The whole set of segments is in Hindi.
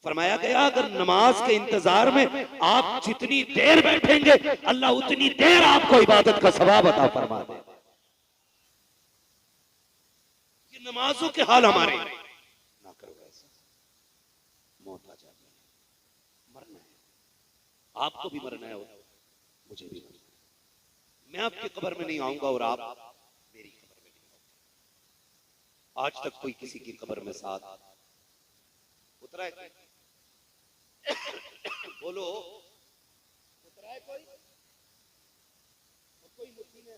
फरमाया गया अगर नमाज के इंतजार में आप जितनी देर बैठेंगे अल्लाह उतनी देर आपको इबादत का सवाब अता फरमा दे। ये नमाजों के हाल हमारे ना करो ऐसा। मौत आ जाती है, मरना है, आपको भी मरना है, मुझे भी मरना है। मैं आपकी कब्र में नहीं आऊंगा और आप मेरी कब्र में नहीं आऊंगा। आज तक कोई किसी की कब्र में साथ उतरा है? बोलो, उतरा है कोई? कोई मुट्ठी में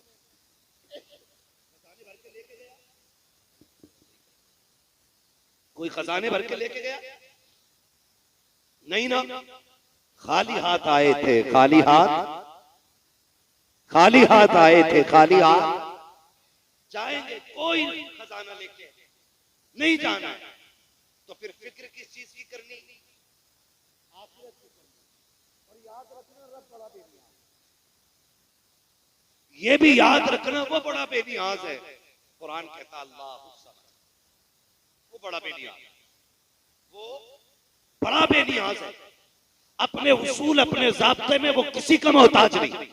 खजाने भर के लेके गया? कोई खजाने भर के लेके गया? नहीं ना, खाली हाथ आए थे, खाली हाथ आए थे, खाली हाथ जाएंगे। कोई खजाना लेके नहीं जाना है तो फिर फिक्र किस चीज की करनी? आखिरत की करनी। और याद रखना रब बड़ा बेनियाज, ये भी याद रखना वो बड़ा बेनियाज है। कुरान कहता अल्लाह वो बड़ा बेनियाज, वो बड़ा बेनियाज है। अपने उसूल अपने ज़ाब्ते में वो किसी का मोहताज नहीं।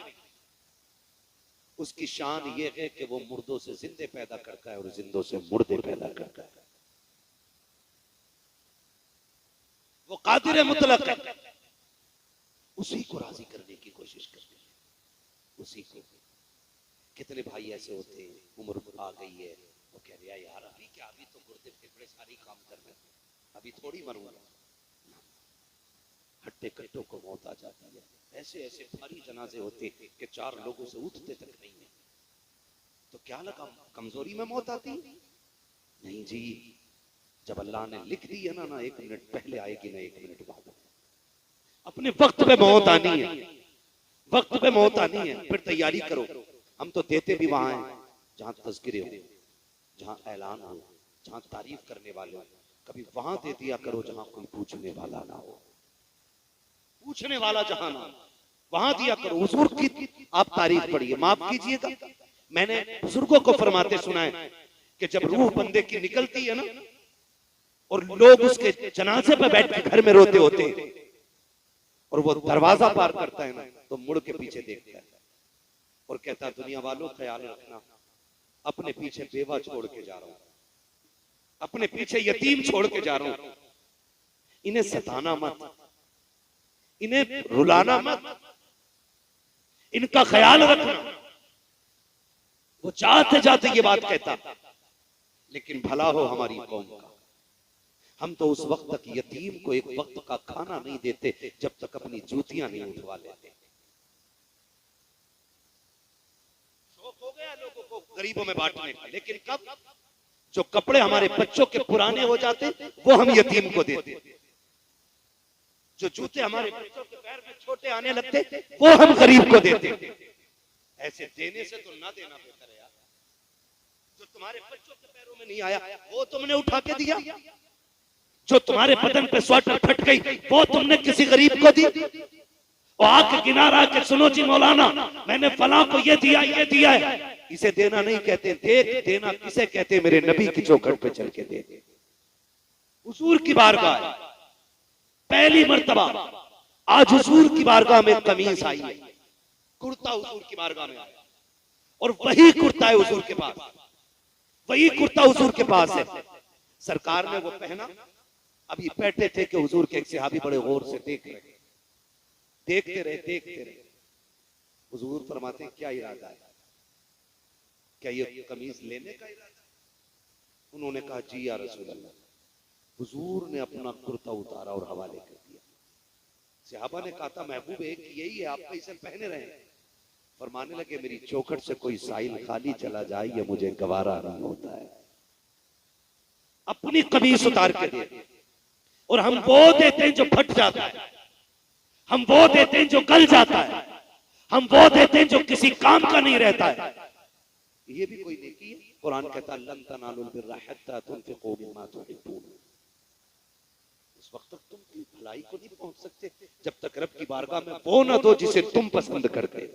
उसकी शान ये है कि वो मुर्दों से जिंदे पैदा करता है और जिंदों से मुर्दे पैदा करता है। वो कादिर मुतलक है, उसी को राजी करने की कोशिश करते हैं, उसी को। कितने भाई ऐसे होते हैं, उम्र आ गई है, वो कह रहा है यार अभी क्या, अभी तो गुर्दे फेफड़े सारी काम कर रहे हैं, अभी थोड़ी मरूंगा। हट्टे कट्टों को मौत आ जाती है। ऐसे ऐसे भारी जनाजे होते कि 4 लोगों से उठते तक नहीं है। तो क्या लगा कमजोरी में मौत आती? नहीं जी, जब अल्लाह ने लिख दी है ना 1 मिनट पहले आएगी ना 1 मिनट बाद। अपने वक्त पे मौत आनी है, वक्त पे मौत आनी है, फिर तैयारी करो। हम तो देते भी वहां हैं जहां तज़किरे हो, जहां ऐलान हो, जहां तारीफ करने वाले हो। कभी वहां दे दिया करो जहां कोई पूछने वाला ना हो, पूछने वाला जहां ना, वहां दिया करो। हुजूर की आप तारीफ पढ़िए, माफ कीजिएगा, मैंने बुजुर्गों को फरमाते सुना है कि जब रूह बंदे की निकलती है ना और लोग उसके जनाजे पे बैठ के घर में रोते होते हैं और वो दरवाजा पार करता है ना, तो मुड़ के पीछे देखता है और कहता है दुनिया वालों ख्याल रखना, अपने पीछे बेवा छोड़ के जा रहा हूं, अपने पीछे यतीम छोड़ के जा रहा हूं, इन्हें सताना मत, इन्हें रुलाना मत, इनका ख्याल रखना। वो जाते जाते ये बात कहता, लेकिन भला हो हमारी कौम का, हम तो उस वक्त तक यतीम को एक वक्त का खाना नहीं देते जब तक अपनी जूतियां नहीं उठवा लेते। शौक हो गया लोगों को गरीबों में बांटने का, लेकिन कब जो कपड़े हमारे बच्चों के पुराने हो जाते वो हम यतीम को देते, जो जूते हमारे बच्चों के पैर में छोटे आने लगते वो हम गरीब को देते। ऐसे देने से तो ना देना बेहतर है यार। जो तुम्हारे बच्चों के पैरों में नहीं आया वो तुमने उठा के दिया, जो तुम्हारे बदन पे स्वेटर फट गई वो तुमने किसी गरीब को दी। और आके किनारा के सुनो जी मौलाना मैंने फलां को ये दिया है, इसे देना नहीं कहते। देख देना किसे कहते? मेरे नबी की चौखट पे चल के दे। हुजूर की बारगाह है, पहली मर्तबा आज हुजूर की बारगाह में कमीज आई है, कुर्ता हुजूर की बारगाह में आया और वही कुर्ता है हुजूर के पास, वही कुर्ता हुजूर के पास है। सरकार ने वो पहना, अभी बैठे थे कि हुजूर के एक सहाबी बड़े गौर से देखते रहे। हुजूर फरमाते क्या इरादा है, क्या ये कमीज लेने का इरादा? उन्होंने कहा जी या रसूल अल्लाह। हुजूर ने अपना कुर्ता उतारा और हवाले कर दिया। सहाबा ने कहा था महबूब एक यही है, आप इसे पहने रहे। फरमाने लगे मेरी चौखट से कोई साइल खाली चला जाए ये मुझे गवारा नहीं होता है। अपनी कमीज उतार के दे। और हम वो देते हैं जो फट जाता है, हम वो देते हैं जो गल जाता है, हम वो देते हैं जो किसी काम का नहीं रहता है। ये भी कोई नेकी है? कुरान कहता लन तनालुल बिर्रा हत्ता तुनफिकू मिम्मा तुहिब्बून। उस वक्त तक तुम की भलाई को नहीं पहुंच सकते जब तक रब की बारगाह में वो ना दो जिसे तुम पसंद करते।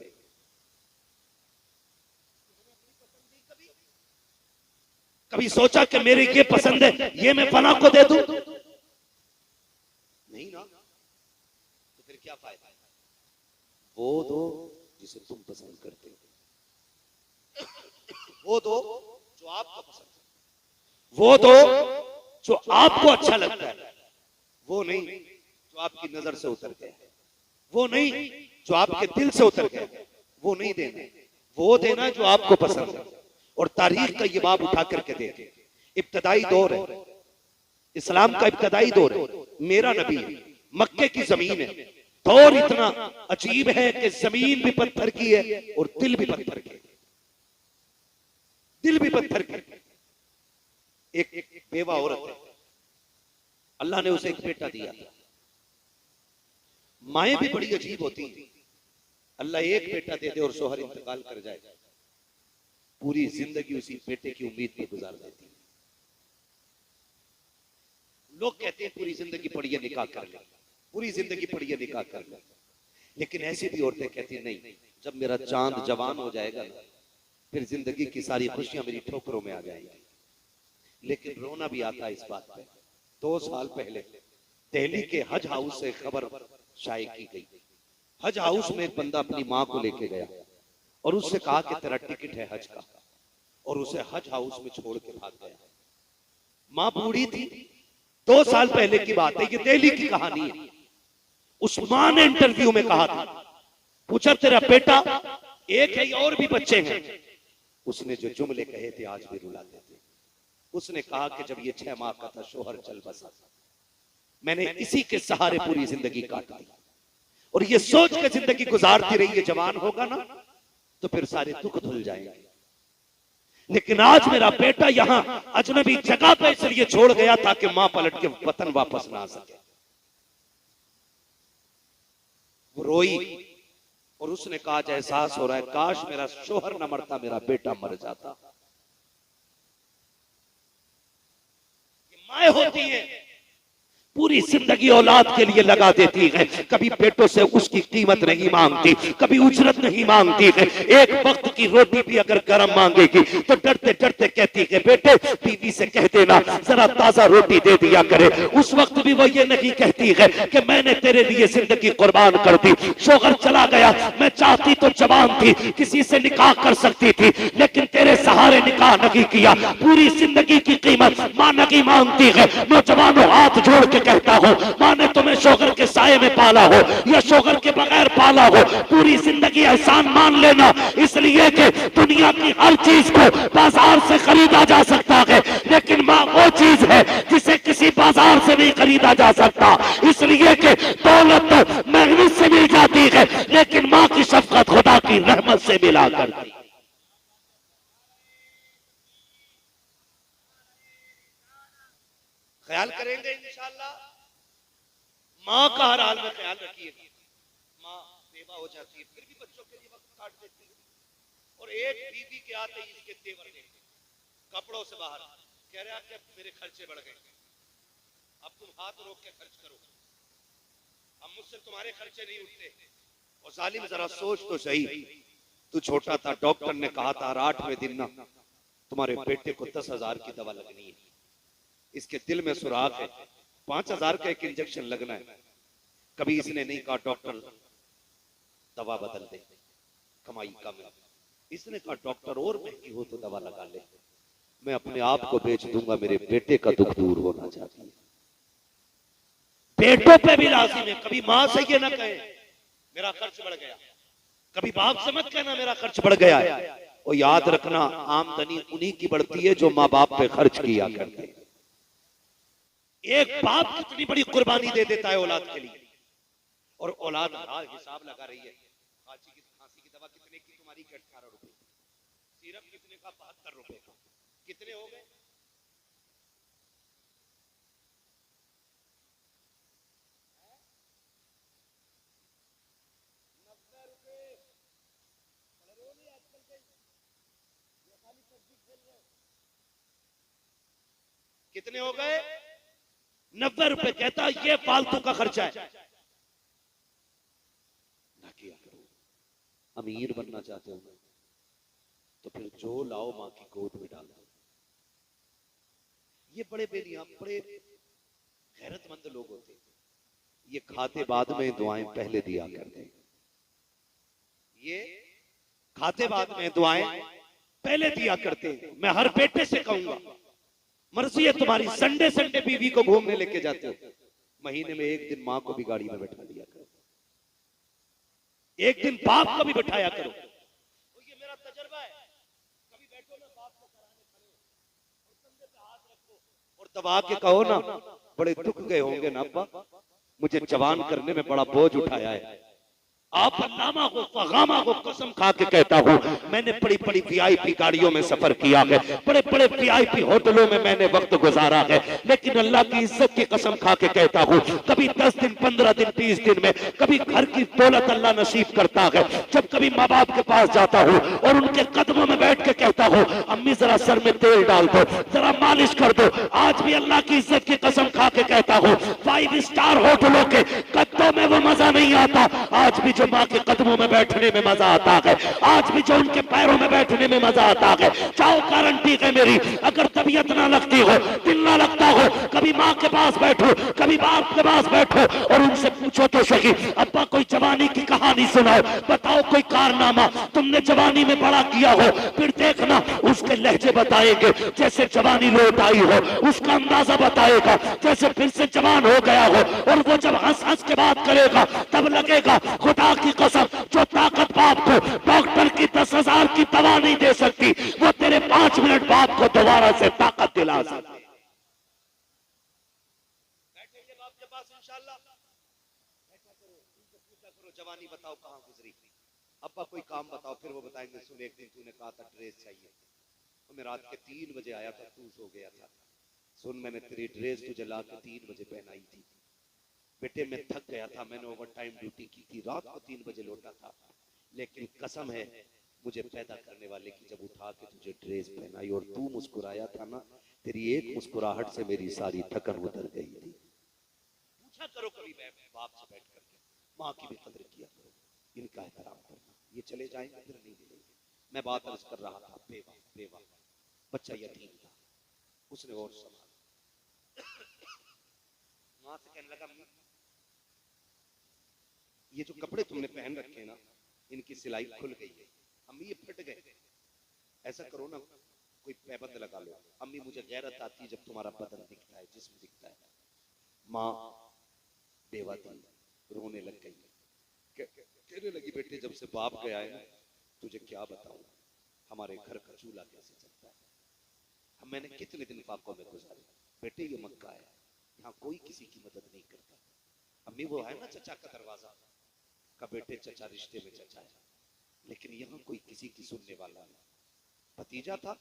कभी सोचा कि मेरे ये पसंद है ये मैं फला को दे दूं? ना तो फिर क्या फायदा? वो दो जिसे तुम पसंद करते हो, वो दो जो आपको पसंद है, वो दो जो आपको अच्छा लगता है, वो नहीं जो आपकी नजर से उतर गया है, वो नहीं जो आपके दिल से उतर गया है, वो नहीं देना, वो देना जो आपको पसंद है। और तारीख का ये बाब उठा करके देखे, इब्तदाई दौर है, इस्लाम का इब्तदाई दौर है, मेरा नबी है, मक्के की जमीन है, दौर इतना अजीब है कि जमीन भी पत्थर की है और दिल भी पत्थर की, दिल भी पत्थर की। एक बेवा औरत है, अल्लाह ने उसे एक बेटा दिया था। माएं भी बड़ी अजीब होती हैं, अल्लाह एक बेटा दे दे और शोहर इंतकाल कर जाए, पूरी जिंदगी उसी बेटे की उम्मीद में गुजार देती है। लोग कहते हैं पूरी जिंदगी पढ़िए निकाह कर ले, पूरी जिंदगी पढ़िए निकाह कर ले, लेकिन ऐसी भी औरतें कहती नहीं, जब मेरा चांद जवान हो जाएगा ना, फिर जिंदगी की सारी खुशियां मेरी ठोकरों में आ जाएंगी। लेकिन रोना भी आता है इस बात पे। 2 साल पहले दिल्ली के हज हाउस से खबर शाये की गई। हज हाउस में एक बंदा अपनी माँ को लेके गया और उससे कहा कि तेरा टिकट है हज का, और उसे हज हाउस में छोड़ के भाग गया। माँ बूढ़ी थी, 2 साल पहले की बात है, ये दिल्ली की कहानी है। उस माँ ने इंटरव्यू में कहा था, पूछा तेरा बेटा एक है और भी बच्चे हैं? उसने जो जुमले कहे थे आज भी रुलाते थे। उसने कहा कि जब ये 6 माह का था शोहर चल बसा, मैंने इसी के सहारे पूरी जिंदगी काट दी, और ये सोच के जिंदगी गुजारती रही है जवान होगा ना तो फिर सारे दुख धुल जाएंगे। लेकिन आज मेरा बेटा यहां अजनबी जगह पे इसलिए छोड़ गया था कि मां पलट के वतन वापस ना आ सके। वो रोई और उसने कहा एहसास हो रहा है काश मेरा शोहर न मरता, मेरा बेटा मर जाता। माए होती है पूरी जिंदगी औलाद के लिए लगा देती है, कभी पेटों से उसकी कीमत नहीं मांगती, कभी उजरत नहीं मांगती है। एक वक्त की रोटी भी अगर गरम मांगेगी तो डरते डरते कहती है बेटे बीवी से कह देना जरा ताजा रोटी दे दिया करे। उस वक्त भी वो ये नहीं कहती है कि मैंने तेरे लिए जिंदगी कुर्बान कर दी। शोहर चला गया, मैं चाहती तो जवान थी, किसी से निकाह कर सकती थी, लेकिन तेरे सहारे निकाह नहीं किया। पूरी जिंदगी की कीमत मां नहीं मांगती है। नौजवानों हाथ जोड़ के कहता हो, मां ने तुम्हें शोहर के साये में पाला हो या शोहर के बगैर पाला हो, पूरी जिंदगी एहसान मान लेना, इसलिए कि दुनिया की हर चीज को बाजार से खरीदा जा सकता है, लेकिन मां वो चीज है जिसे किसी बाजार से नहीं खरीदा जा सकता। इसलिए कि दौलत तो मेहनत से मिल जाती है, लेकिन मां की शफकत खुदा की रहमत से मिला करती। ख्याल करेंगे इंशाअल्लाह। माँ का हर हाल में ख्याल रखिएगा। माँ बेवा हो जाती है फिर भी बच्चों के लिए वक्त काट देती है, और एक बीवी के आते ही इसके तेवर देते, कपड़ों से बाहर कह रहा कि मेरे खर्चे बढ़ गए, अब तुम हाथ रोक के खर्च करो, अब मुझसे तुम्हारे खर्चे नहीं उठते। और जालिम जरा सोच तो सही, तू छोटा था, डॉक्टर ने कहा था 8वें दिन ना तुम्हारे बेटे को 10,000 की दवा लगनी है, इसके दिल में सुराख है, 5,000 का एक इंजेक्शन लगना है। कभी इसने नहीं कहा डॉक्टर दवा बदल दे, कमाई कम है। इसने कहा डॉक्टर और महंगी हो तो दवा लगा ले, मैं अपने आप को बेच दूंगा, मेरे बेटे का दुख दूर होना चाहिए। बेटों पे भी लाजिम है, कभी मां से ये ना कहे मेरा खर्च बढ़ गया, कभी बाप से मत कहना मेरा खर्च बढ़ गया है। और याद रखना आमदनी उन्हीं की बढ़ती है जो माँ बाप पे खर्च किया करते हैं। एक बाप कितनी बड़ी कुर्बानी दे देता है औलाद के लिए, और औलाद हिसाब लगा रही है खांसी की दवा कितने की तुम्हारी, 18 रुपए, सिरप कितने का, 72 रुपए का, कितने हो गए? कितने हो गए? 90 रुपए। कहता ये फालतू का खर्चा है, ना किया करो। अमीर बनना चाहते हो तो फिर जो लाओ मां की गोद में डालो। ये बड़े बेनिया बड़े गैरतमंद लोग होते हैं, ये खाते बाद में दुआएं पहले दिया करते हैं। ये खाते बाद में दुआएं पहले दिया करते हैं। मैं हर बेटे से कहूंगा, मर्जी है तुम्हारी, संडे संडे बीवी को घूमने लेके जाते हो, महीने में एक दिन मां को भी गाड़ी में बैठा दिया करो, एक दिन बाप को भी बैठाया करो। तो ये मेरा तजर्बा है। कभी बैठो ना बाप को कराने खड़े और कंधे पे हाथ रखो और दबा के कहो ना, बड़े दुख गए होंगे ना अब्बा, मुझे जवान करने में बड़ा बोझ उठाया है। आप अल्लामा को फगामा को कसम खा के कहता हूँ, मैंने बड़ी बड़ी वीआईपी गाड़ियों में सफर किया है, बड़े बड़े वीआईपी होटलों में मैंने वक्त गुजारा है, लेकिन अल्लाह की इज्जत की कसम खा के कहता हूँ, कभी 10 दिन 15 दिन 20 दिन में कभी घर की दौलत अल्लाह नसीब करता है। जब कभी माँ बाप के पास जाता हूँ और उनके कदमों में बैठ के कहता हूँ, अम्मी जरा सर में तेल डाल दो, जरा मालिश कर दो, आज भी अल्लाह की इज्जत की कसम खा के कहता हूँ, 5 स्टार होटलों के कदमों में वो मजा नहीं आता, आज भी जो माँ के कदमों में बैठने में मजा आता है, आज भी जो उनके पैरों में बैठने में मजा आता है। चाहो गारंटी है मेरी, अगर तबीयत ना लगती हो, दिल ना लगता हो, कभी माँ के पास बैठो, कभी बाप के पास बैठो और उनसे पूछो तो सही, अब्बा कोई जवानी की कहानी सुनाओ, बताओ कोई कारनामा तुमने जवानी में बड़ा किया हो, फिर देखना उसके लहजे बताएंगे जैसे जवानी लौट आई हो, उसका अंदाजा बताएगा जैसे फिर से जवान हो गया हो, और वो जब हंस हंस के बात करेगा तब लगेगा खुदा की कसम, जो ताकत बाप को डॉक्टर की 10,000 की दवा नहीं दे सकती, वो तेरे 5 मिनट बाप को दोबारा से ताकत दिला सकती। बैठेंगे बाप के पास इंशाल्लाह, बैठा करो, उनसे पूछा करो जवानी बताओ कहां गुजरी, अब्बा कोई काम बताओ, फिर वो बताएंगे सुन एक दिन तूने कहा था ड्रेस चाहिए, तो मैं रात के 3 बजे आया था, तू सो गया था, सुन मैंने तेरी ड्रेस तुझे ला के 3 बजे पहनाई थी, बेटे मैं थक गया था, मैंने ओवर टाइम ड्यूटी की थी, रात को 3 बजे लौटा था, लेकिन कसम है मुझे पैदा करने वाले की, जब उठा के तुझे ड्रेस पहनाई और तू मुस्कुराया था ना, तेरी एक मुस्कुराहट से मेरी सारी थकन उतर गई थी। पूछा करो कभी बाप से बैठ करके, माँ की भी कदर किया करो, इनका एहतराम करना, ये चले जाएंगे फिर नहीं मिलेंगे। मैं बात अर्ज कर रहा था, बेवा बेवा बच्चा यतीम था, उसने और संभाला, माँ से कहने लगा, ये जो कपड़े तुमने पहन रखे हैं ना, इनकी सिलाई खुल गई है, अम्मी ये फट गए, ऐसा करो ना कोई पैबंद लगा लो, अम्मी मुझे गैरत आती है जब तुम्हारा बदन दिखता है, जिस्म दिखता है। माँ बेवा थी, रोने लग गई, कहने लगी बेटे जब से बाप गया है तुझे क्या बताऊं, हमारे घर का चूल्हा कैसे चलता है, हम मैंने कितने दिन पापों में गुजारे, बेटे ये मक्का है, यहाँ कोई किसी की मदद नहीं करता। अम्मी वो है ना चचा का दरवाजा, का बेटे चचा रिश्ते में चचा है, लेकिन यहाँ कोई किसी की सुनने वाला नहीं। भतीजा था,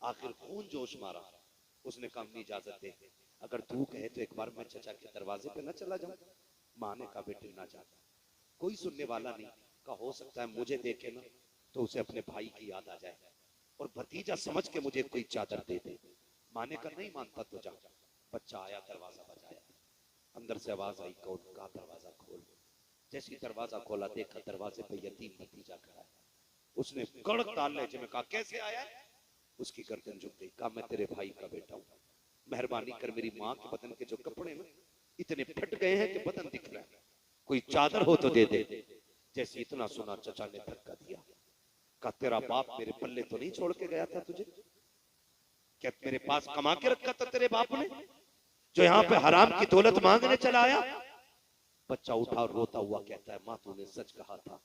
आखिर खून जोश मारा, उसने कहा अम्मी इजाजत दे, अगर तू कहे तो एक बार मैं चचा के दरवाजे पे ना चला जाऊं। माँ ने कहा बेटे ना जा, कोई सुनने वाला नहीं, का हो सकता है मुझे देखे ना तो उसे अपने भाई की याद आ जाए और भतीजा समझ के मुझे कोई चादर दे दे। माँ ने कहा नहीं मानता तो जा। बच्चा आया, दरवाजा बजाया, अंदर से आवाज आई, कौन? कहा दरवाजा खोल। जैसे ही दरवाजा खोला देखा दरवाजे पे यतीम भतीजा खड़ा है। उसने कड़क ताल लहजे में कहा कैसे आया है? उसकी गर्दन झुक गई। कहा मैं तेरे भाई का बेटा हूं, मेहरबानी कर मेरी माँ के बदन के जो कपड़े ना इतने फट गए हैं कि बदन दिख रहा है, कोई चादर हो तो दे दे। जैसे इतना सुना चचा ने धक्का दिया, कहा तेरा बाप मेरे पल्ले तो नहीं छोड़ के गया था तुझे? क्या मेरे पास कमा के रखा था तेरे बाप ने, जो यहाँ पे हराम की दौलत मांगने चला आया? बच्चा उठा रोता हुआ कहता है माँ तूने सच कहा था,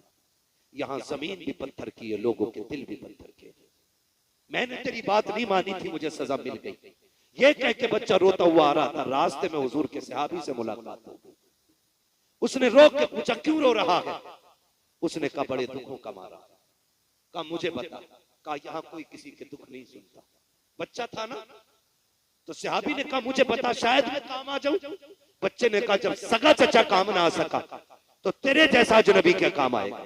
यहाँ जमीन भी पत्थर की है, लोगों के दिल भी पत्थर के। मैंने तेरी बात नहीं मानी थी, मुझे सजा मिल गई। ये कह के बच्चा रोता हुआ आ रहा था। रास्ते में हुजूर के सहाबी से मुलाकात हो गई। उसने रोक के पूछा क्यों रो रहा है? उसने कहा बड़े दुखों का मारा। कहा मुझे बता। कहा यहाँ कोई किसी के दुख नहीं सुनता। बच्चा था ना, तो सहाबी ने कहा मुझे बता, शायद मैं काम आ जाऊं। बच्चे ने कहा जब सगा चचा काम ना आ सका तो तेरे जैसा अजनबी क्या काम आएगा?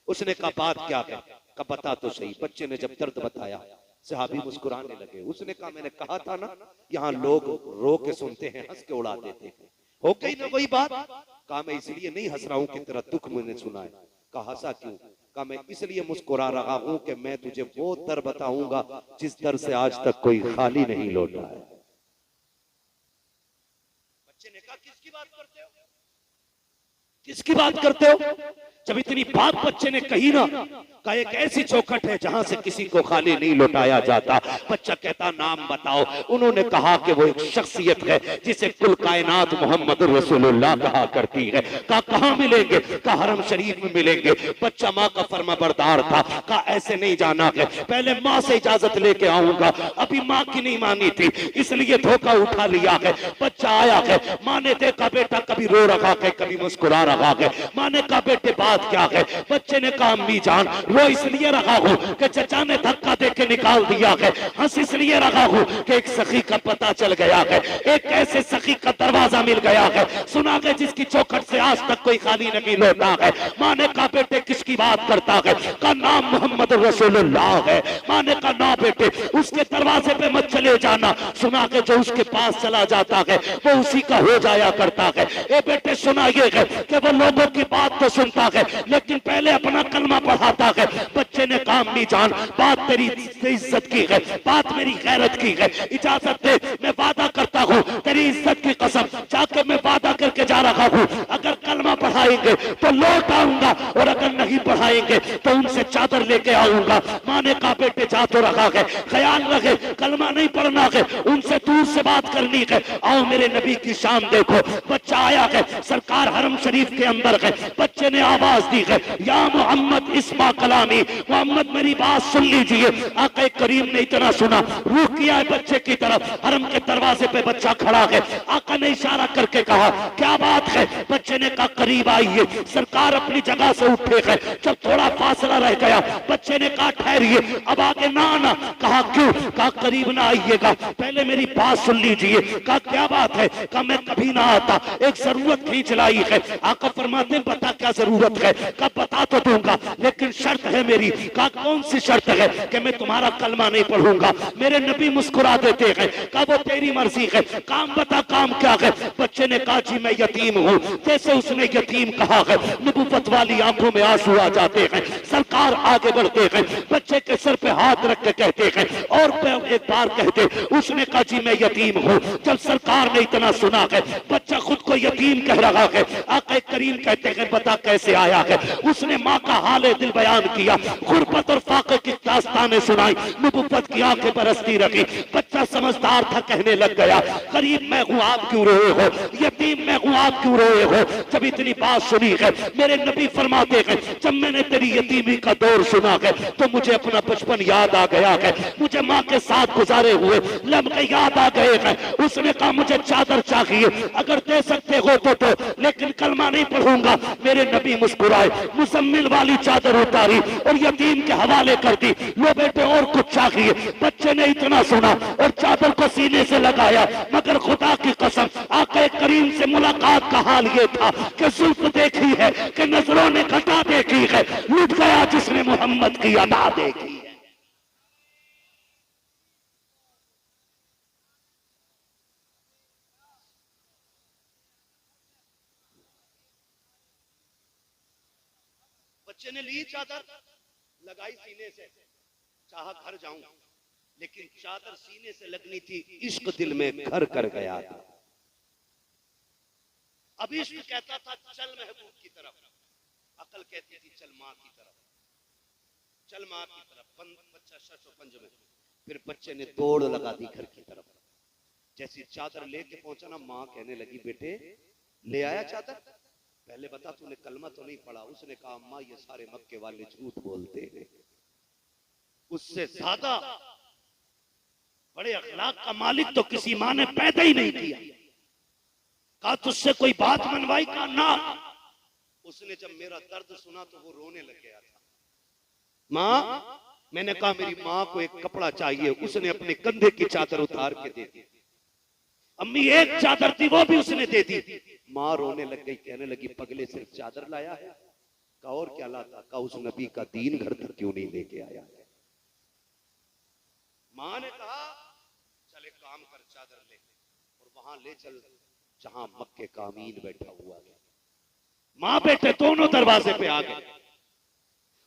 उसने कहा बात क्या है? कहा बता तो सही। बच्चे ने जब दर्द बताया, सहाबी मुस्कुराने लगे। उसने कहा मैंने कहा था ना, यहाँ लोग रो के सुनते हैं, हंस के उड़ा देते हैं। हो गई ना वही बात। कहा मैं इसलिए नहीं हंस रहा हूं कि तेरा दुख मैंने सुना है। कहा हंसा क्यों? कहा मैं इसलिए मुस्कुरा रहा हूं कि मैं तुझे वो दर बताऊंगा जिस दर से आज तक कोई खाली नहीं लौटा है। बच्चे ने कहा किसकी बात करते हो? किसकी बात करते हो? जब इतनी बात बच्चे ने कही ना, का एक ऐसी चौखट है जहां से किसी को खाली नहीं लौटाया जाता। बच्चा कहता नाम बताओ। उन्होंने कहा कि वो एक शख्सियत है जिसे कुल कायनात मोहम्मद रसूलुल्लाह कहा करती है। कहाँ मिलेंगे? का हरम शरीफ में मिलेंगे। बच्चा माँ का फर्माबरदार था। का ऐसे नहीं जाना है, पहले माँ से इजाजत लेके आऊंगा। अभी माँ की नहीं मानी थी, इसलिए धोखा उठा लिया है। बच्चा आया है, माँ ने देखा बेटा कभी रो रहा है कभी मुस्कुरा रहा है। माँ ने कहा बेटे बात क्या है? बच्चे ने कहा अम्मी जान रो इसलिए रहा हूँ कि चचा ने धक्का देके निकाल दिया है। हंस इसलिए रहा हूँ कि एक सखी का पता चल गया है। एक ऐसे सखी का दरवाजा मिल गया है, सुना है जिसकी चौखट से आज तक कोई खाली नहीं लौटा है। माँ ने कहा बेटे किसकी बात करता है? का नाम मोहम्मद रसूलुल्लाह है। माँ ने कहा ना बेटे उसके दरवाजे पे मत चले जाना, सुना के जो उसके पास चला जाता है वो उसी का हो जाया करता है। ए बेटे सुनाइए कि वो लोगों की बात तो सुनता है लेकिन पहले अपना कलमा पढ़ाता है। बच्चे ने कहा अम्मी जान बात तेरी इज्जत की है, बात मेरी गैरत की है, इजाजत दे मैं वादा करता हूँ तेरी इज्जत की कसम जाके मैं वादा करके जा रहा हूँ, अगर कलमा पढ़ाएंगे तो लौट आऊंगा और अगर नहीं पढ़ाएंगे तो उनसे चादर लेके आऊंगा। माँ ने कहा बेटे जा तो रखा है, ख्याल रखे कलमा नहीं पढ़ना है, उनसे दूर से बात करनी है। आओ मेरे नबी की शान देखो। बच्चा आया है, सरकार हरम शरीफ के अंदर है। बच्चे ने आवाज दी है या मोहम्मद इस्मा कलामी, मोहम्मद मेरी बात सुन लीजिए। आका करीम ने इतना सुना, रुख किया है बच्चे की तरफ। हरम के दरवाजे पे बच्चा खड़ा है। आका ने इशारा करके कहा क्या बात है? बच्चे ने कहा करीब आइए। सरकार अपनी जगह से उठे है। जब थोड़ा फासला रह गया बच्चे ने कहा ठहरिए, अब आगे ना आना। कहा क्यों? कहा करीब ना आइएगा, पहले मेरी बात सुन लीजिए। कहा क्या बात है? कहा मैं कभी ना आता, एक जरूरत खींच लाई है। आका फरमाते बता क्या जरूरत है? कहा बता तो दूंगा लेकिन शर्त है मेरी। कहा कौन सी शर्त है? कि मैं तुम्हारा कलमा नहीं पढ़ूंगा। मेरे नबी मुस्कुरा देते हैं। कहा वो तेरी मर्जी है, काम बता काम क्या है? बच्चे ने कहा जी मैं यतीम हूँ। जैसे उसने यतीम कहा है नबुव्वत वाली आंखों में आंसू आ जाते हैं। सरकार आगे बढ़ते हैं, बच्चे के सर पे हाथ रख के कहते हैं और एक बार कहते उसने कहा जी मैं यतीम हूँ। जब सरकार ने इतना सुना है बच्चा खुद को यतीम कह रहा है। आका करीम कहते हैं बता कैसे आया है? उसने माँ का हाल दिल बयान किया, गुर्बत और फाके की दास्तानें सुनाई, नबुव्वत की आंखें बरसती रही। बच्चा समझदार था, कहने लग गया गरीब मैं हूँ आप क्यों रोए हो, यतीम मैं हूँ आप क्यों रोए हो? जब इतनी बात सुनी है मेरे नबी फरमाते हैं जब मैंने तेरी यतीमी का दौर सुना है तो मुझे अपना बचपन याद आ गया है, मुझे माँ के साथ गुजारे हुए लम्हे याद आ गए हैं। उसने कहा मुझे चादर चाहिए, अगर दे सकते हो तो लेकिन कलमा नहीं पढ़ूंगा। मेरे नबी मुस्कुराए, मुजम्मिल वाली चादर उतारी और यतीम के हवाले कर दी। लो बेटे और कुछ चाहिए? बच्चे ने इतना सुना और चादर को सीने से लगाया। मगर खुदा की कसम आका करीम से मुलाकात का हाल ये था कि जुल्फ देखी है कि नजरों ने घटा देखी है, लुट गया जिसने मोहम्मद की अदा देखी है। बच्चे ने ली चादर, लगाई सीने से, चाहा घर जाऊं, लेकिन चादर सीने से लगनी थी, इश्क दिल में घर कर गया था। अब इश्क कहता था चल महबूब की तरफ, अकल कहती थी चल माँ की तरफ, चल माँ की तरफ। बच्चा शशो पंज में, फिर बच्चे ने दौड़ लगा दी घर की तरफ। जैसी चादर लेके पहुंचा ना, माँ कहने लगी बेटे ले आया चादर? पहले बता तूने कलमा तो नहीं पढ़ा। उसने कहा अम्मा ये सारे मक्के वाले झूठ बोलते हैं, उससे ज्यादा बड़े अखलाक का मालिक तो किसी माँ ने पैदा ही नहीं किया। कहा तुझसे कोई बात मनवाई? का ना। उसने जब मेरा दर्द सुना तो वो रोने लग गया था। माँ, मैंने कहा मेरी माँ को एक कपड़ा चाहिए। उसने अपने कंधे की चादर उतार के दे दी। अम्मी एक चादर थी वो भी उसने दे दी। माँ रोने लग गई, कहने लगी पगले सिर्फ चादर लाया है? कहा और क्या लाता? कहा उस नबी का दीन घर तक क्यों नहीं लेके आया है? माँ ने कहा चल एक काम कर, चादर ले और वहां ले चल जहां मक्के का अमीन बैठा हुआ है। माँ बेटे दोनों दरवाजे पे आ गए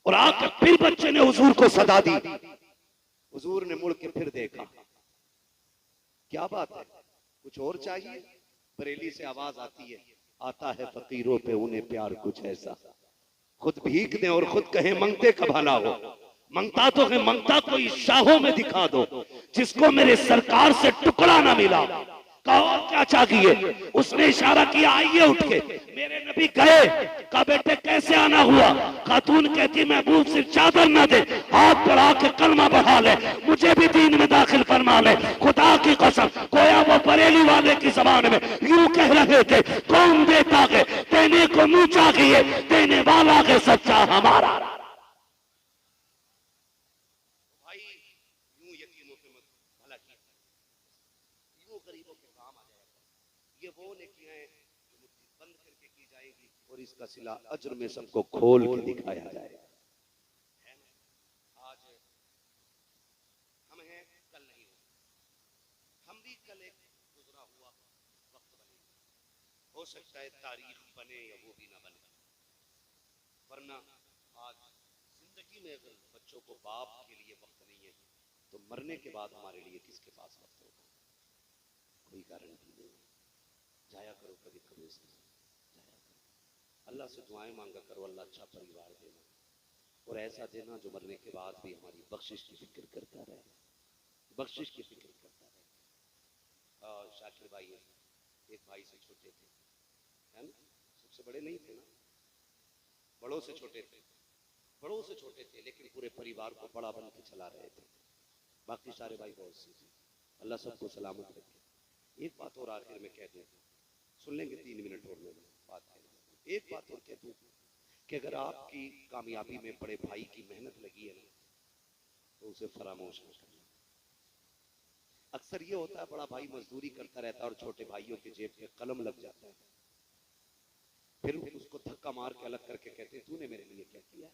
और आकर फिर बच्चे ने हुजूर को सदा दी। हुजूर ने मुड़ के फिर देखा, क्या बात है कुछ और चाहिए? बरेली से आवाज आती है आता है फकीरों पे उन्हें प्यार कुछ ऐसा, खुद भीख दें और खुद कहें मंगते का भला हो। मंगता तो है, मंगता कोई शाहों में दिखा दो, जिसको मेरे सरकार से टुकड़ा ना मिला। कहा और क्या चाहिए? उसने इशारा किया आइए उठ के। मेरे नबी गए, कहा बेटे कैसे आना हुआ? खातून कहती महबूब सिर्फ चादर ना दे, हाथ बढ़ा के कलमा बढ़ा ले, मुझे भी दीन में दाखिल फरमा ले। खुदा की कसम, गोया वो बरेली वाले की जबान में यूं कह रहे थे, कौन देता है देने को मुंह चाहिए, देने वाला है सच्चा हमारा। भाई यूं यतीमों के मत भला किया, यूं गरीबों के काम आ जाएगा। ये वो नेकियां हैं जो मुट्ठी बंद करके की जाएगी और इसका सिला अज्र में सबको खोल के दिखाया जाएगा। आज हम हैं, कल नहीं हो, हम भी कल एक गुजरा हुआ वक्त बने, हो सकता है तारीख बने या वो भी ना बने। वरना आज जिंदगी में अगर बच्चों को बाप के लिए वक्त नहीं है तो मरने के बाद हमारे लिए किसके पास वक्त होगा? कोई गारंटी नहीं। जाया करो कभी कभी से, जाया करो, अल्लाह से दुआएं मांगा करो, अल्लाह अच्छा परिवार देना और ऐसा देना जो मरने के बाद भी हमारी बख्शिश की फिक्र करता रहे, बख्शिश की फिक्र करता रहे। शाकिर भाई एक भाई से छोटे थे, है ना, सबसे बड़े नहीं थे ना, बड़ों से छोटे थे, बड़ों से छोटे थे, लेकिन पूरे परिवार को बड़ा बन के चला रहे थे। बाकी सारे भाई बहुत से थे, अल्लाह सबको सलामत रखे। एक बात और आखिर में कह दूं, सुन लेंगे 3 मिनट और में बात करें। एक बात और कह दूं कि अगर आपकी कामयाबी में बड़े भाई की मेहनत लगी है ना तो उसे फरामोश न करना। अक्सर ये होता है बड़ा भाई मजदूरी करता रहता है और छोटे भाइयों के जेब में कलम लग जाता है, फिर उसको धक्का मार के अलग करके कहते हैं तूने मेरे लिए क्या किया?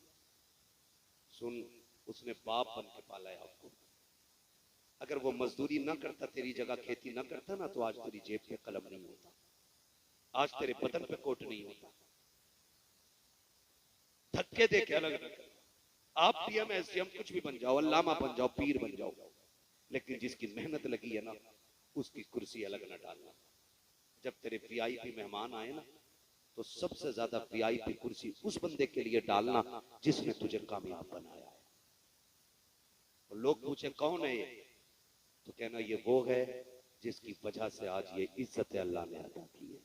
सुन, उसने बाप बन के पाला है आपको। अगर वो मजदूरी ना करता, तेरी जगह खेती ना करता ना, तो आज तेरी जेब पे कलम नहीं होता, आज तेरे बदन पे कोट नहीं होता। धक्के दे के अलग न कर। आप पीएम एसडीएम कुछ भी बन जाओ, अल्लामा बन जाओ, पीर बन जाओ, लेकिन जिसकी मेहनत लगी है ना उसकी कुर्सी अलग न डालना। जब तेरे वीआईपी मेहमान आए ना तो सबसे ज्यादा वीआईपी कुर्सी उस बंदे के लिए डालना जिसने तुझे कामयाब बनाया है। और लोग पूछे कौन है ये, तो कहना ये वो है जिसकी वजह से आज ये इज्जत अल्लाह ने अदा की है।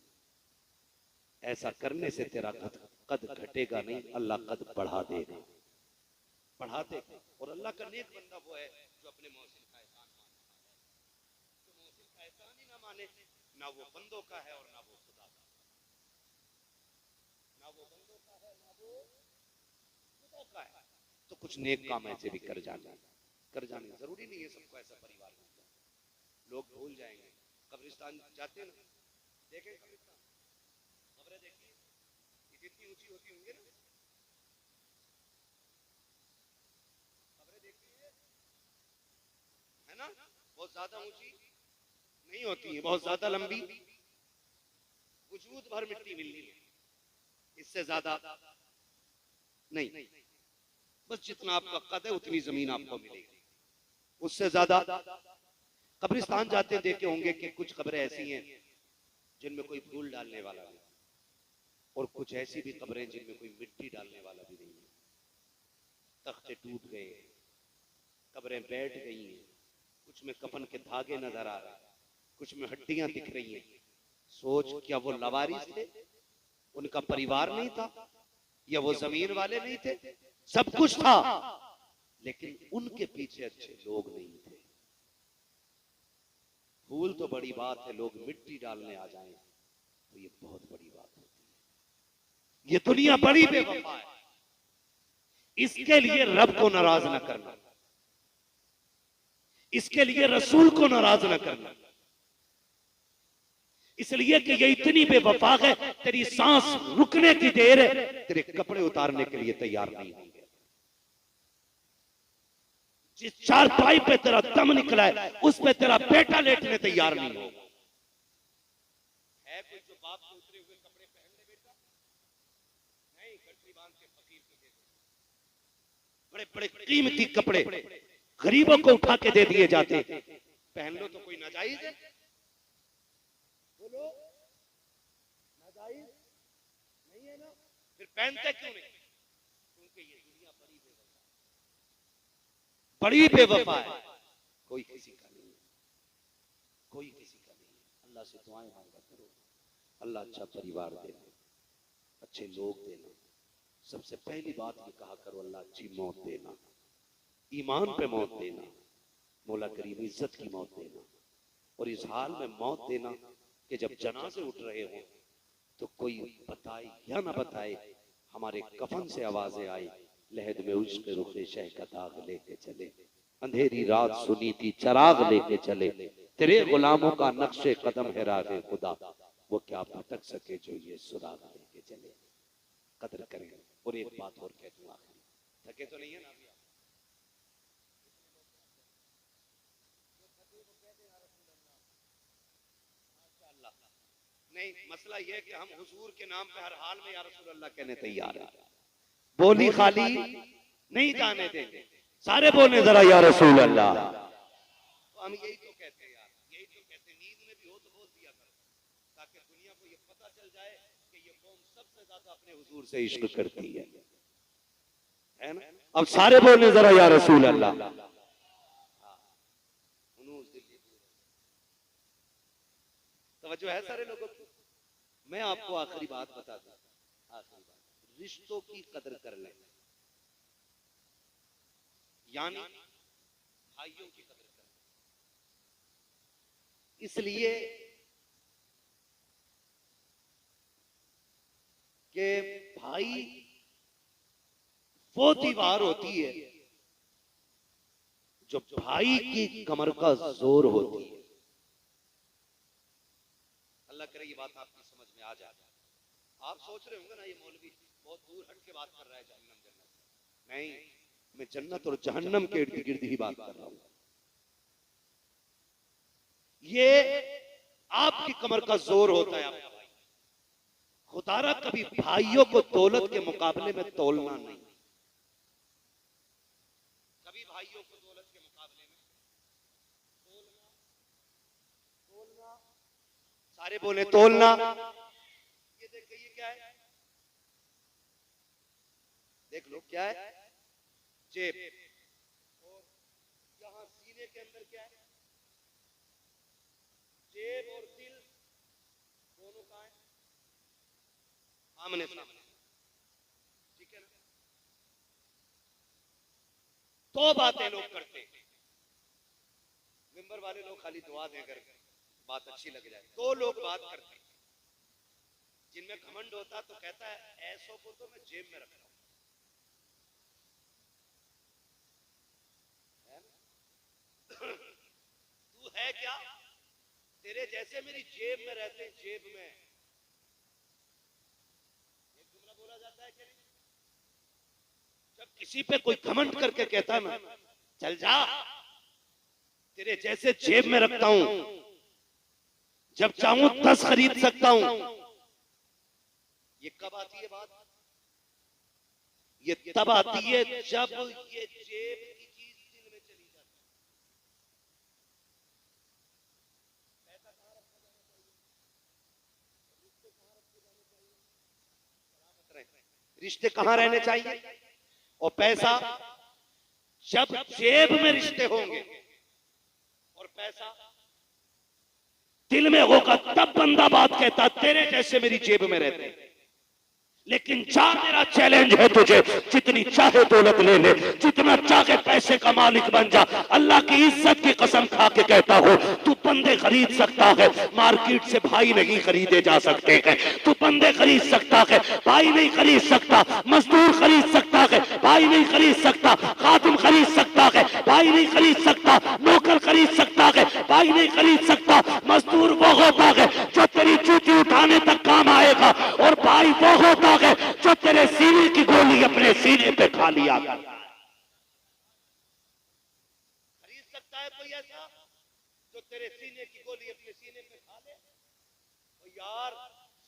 ऐसा करने से तेरा कद घटेगा नहीं, अल्लाह कद बढ़ा देगा, बढ़ा देगा। और अल्लाह का नेक बंदा वो है जो अपने मौसिन का एहसान मानता है, जो मौसिन का एहसान ही ना माने, ना वो बंदों का है और ना वो खुदा का, ना वो बंदों का है ना वो खुदा का है। तो कुछ नेक काम ऐसे भी कर जाने, कर जाने। जरूरी नहीं है सबको ऐसा परिवार मिल जाए, लोग भूल जाएंगे। कब्रिस्तान जाते हैं ना, देखें कब्रिस्तान, खबरें देखिए, जितनी ऊंची होती होंगी ना, खबरें देखिए, है ना, बहुत ज्यादा ऊंची नहीं होती है, बहुत ज्यादा लंबी, वजूद भर मिट्टी मिलनी है, इससे ज्यादा नहीं। बस जितना आपका कद है उतनी जमीन आपको मिलेगी, उससे ज्यादा। कब्रिस्तान जाते देखे होंगे कि कुछ कब्रें ऐसी हैं जिनमें कोई फूल डालने वाला नहीं, और कुछ ऐसी भी कब्रें जिनमें कोई मिट्टी डालने वाला भी नहीं है। तख्ते टूट गए, कब्रें बैठ गई हैं, कुछ में कफन के धागे नजर आ रहे हैं, कुछ में हड्डियां दिख रही हैं। सोच, क्या वो लवारिस थे? उनका परिवार नहीं था? या वो जमीन वाले नहीं थे? सब कुछ था, लेकिन उनके पीछे अच्छे लोग नहीं थे। फूल तो बड़ी बात है, लोग मिट्टी डालने आ जाएं तो ये बहुत बड़ी बात होती है। ये दुनिया बड़ी बेवफा है, इसके लिए रब को नाराज न करना, इसके लिए रसूल को नाराज न करना, इसलिए कि ये इतनी बेवफा है, तेरी सांस रुकने की देर है, तेरे कपड़े उतारने के लिए तैयार नहीं होंगे। जिस चारपाई पे तेरा दम निकला है उस पे तेरा बेटा लेटने तैयार नहीं होगा। है कोई जो बाप से उतरे हुए कपड़े पहन ले बेटा? नहीं, गठरी बांध के फकीर को दे दे। बड़े बड़े कीमती कपड़े गरीबों को उठा के दे दिए जाते, पहन लो तो कोई नाजायज है? बोलो, जायज नहीं है ना, फिर पहनते क्यों नहीं? क्योंकि ये दुनिया बड़ी बेवफा है, कोई किसी का नहीं है, कोई किसी का नहीं है। अल्लाह से दुआएं मांगा करो, अल्लाह अच्छा परिवार देना, अच्छे लोग देना। सबसे पहली बात ये कहा करो, अल्लाह अच्छी मौत देना, ईमान पे मौत देना, मौला करीम इज्जत की मौत देना। और इस हाल में मौत देना कि जब जनाजे उठ रहे हो तो कोई बताए या ना बताए, हमारे कफन से आवाजें आई, लहद में उश्क रुखे शह का दाग लेके चले, अंधेरी रात सुनी थी चराग लेके चले, तेरे गुलामों का नक्शे कदम है रागे खुदा, वो क्या भटक सके जो ये सुराग लेके चले। कदर करें। और एक बात और कह दूं आखिरी, थके तो नहीं है ना अभी आप? नहीं, मसला यह है कि हम हुजूर के नाम पे हर हाल में या रसूल अल्लाह कहने तैयार हैं, बोली खाली नहीं जाने देंगे, सारे बोले जरा या रसूल अल्लाह। तो हम यही तो कहते हैं यार, यही तो कहते हैं, नींद में भी हो तो बोल दिया करो, ताकि दुनिया को ये पता चल जाए कि ये कौम सबसे ज्यादा अपने हुजूर से इश्क करती है ना। अब सारे बोले जरा या रसूल अल्लाह। तवज्जो है सारे लोगों की। मैं आपको आखिरी बात बता दूं, आखिरी बात, रिश्तों की कदर कर लें, यानी भाइयों की कदर कर लें। इसलिए कि भाई वो दीवार होती है जो भाई की कमर का जोर होती है। अल्लाह करे ये बात आपकी समझ में आ जाए। आप सोच रहे होंगे ना ये मौलवी बहुत दूर हट के बात कर रहा है जहन्नम जन्नत से। नहीं, मैं जन्नत और जहन्नम के इर्द गिर्द ही बात कर रहा हूं। ये आपकी कमर का जोर होता है आपका भाई। खुदारा कभी भाइयों को दौलत के मुकाबले में तोलना नहीं, कभी भाइयों को दौलत के मुकाबले में तोलना, सारे बोले तोलना। ये देखिए ये क्या है, देख लो क्या है, जेब, और यहां सीने के अंदर क्या है, जेब और दिल दोनों कहां है, आमने सामने, ठीक है ना। दो बातें लोग करते हैं, मिंबर वाले लोग खाली दुआ देकर बात अच्छी लग जाए। दो लोग बात करते हैं, जिनमें घमंड होता तो कहता है ऐसों को तो मैं जेब में रखता हूं, तू है क्या, तेरे जैसे मेरी जेब में रहते हैं, जेब में। एक जुमला बोला जाता है कि नहीं, जब किसी पे कोई घमंड करके कहता ना चल जा, तेरे जैसे जेब में रखता हूं, जब चाहूं 10 खरीद सकता हूं। ये कब आती है बात, ये तब आती है जब ये जेब की चीज दिल में चली जाती है। पैसा कहां रखा जाना चाहिए, रिश्ते कहां रखे जाने चाहिए, सलामत रहे, रिश्ते कहां रहने चाहिए। और पैसा जब जेब में रिश्ते होंगे और पैसा दिल में होगा, तब बंदा बात कहता तेरे जैसे मेरी जेब में रहते। लेकिन जा, मेरा चैलेंज है तुझे, जितनी चाहे दौलत ले ले, जितना चाहे पैसे का मालिक बन जा, अल्लाह की इज्जत की कसम खा के कहता हो, तू बंदे खरीद सकता है, मार्केट से भाई नहीं खरीदे जा सकते हैं। तू बंदे खरीद सकता है, भाई नहीं खरीद सकता, मजदूर खरीद सकता है, भाई नहीं खरीद सकता, खादिम खरीद सकता है, भाई नहीं खरीद सकता, नौकर खरीद सकता है, भाई नहीं खरीद सकता। मजदूर वो होता है जो तेरी जूती उठाने तक काम आएगा, और भाई वो होता है जो तेरे सीने की गोली अपने सीने पे खा लिया। खरीद सकता है कोई ऐसा जो तेरे सीने की गोली अपने सीने पे खा ले? तो यार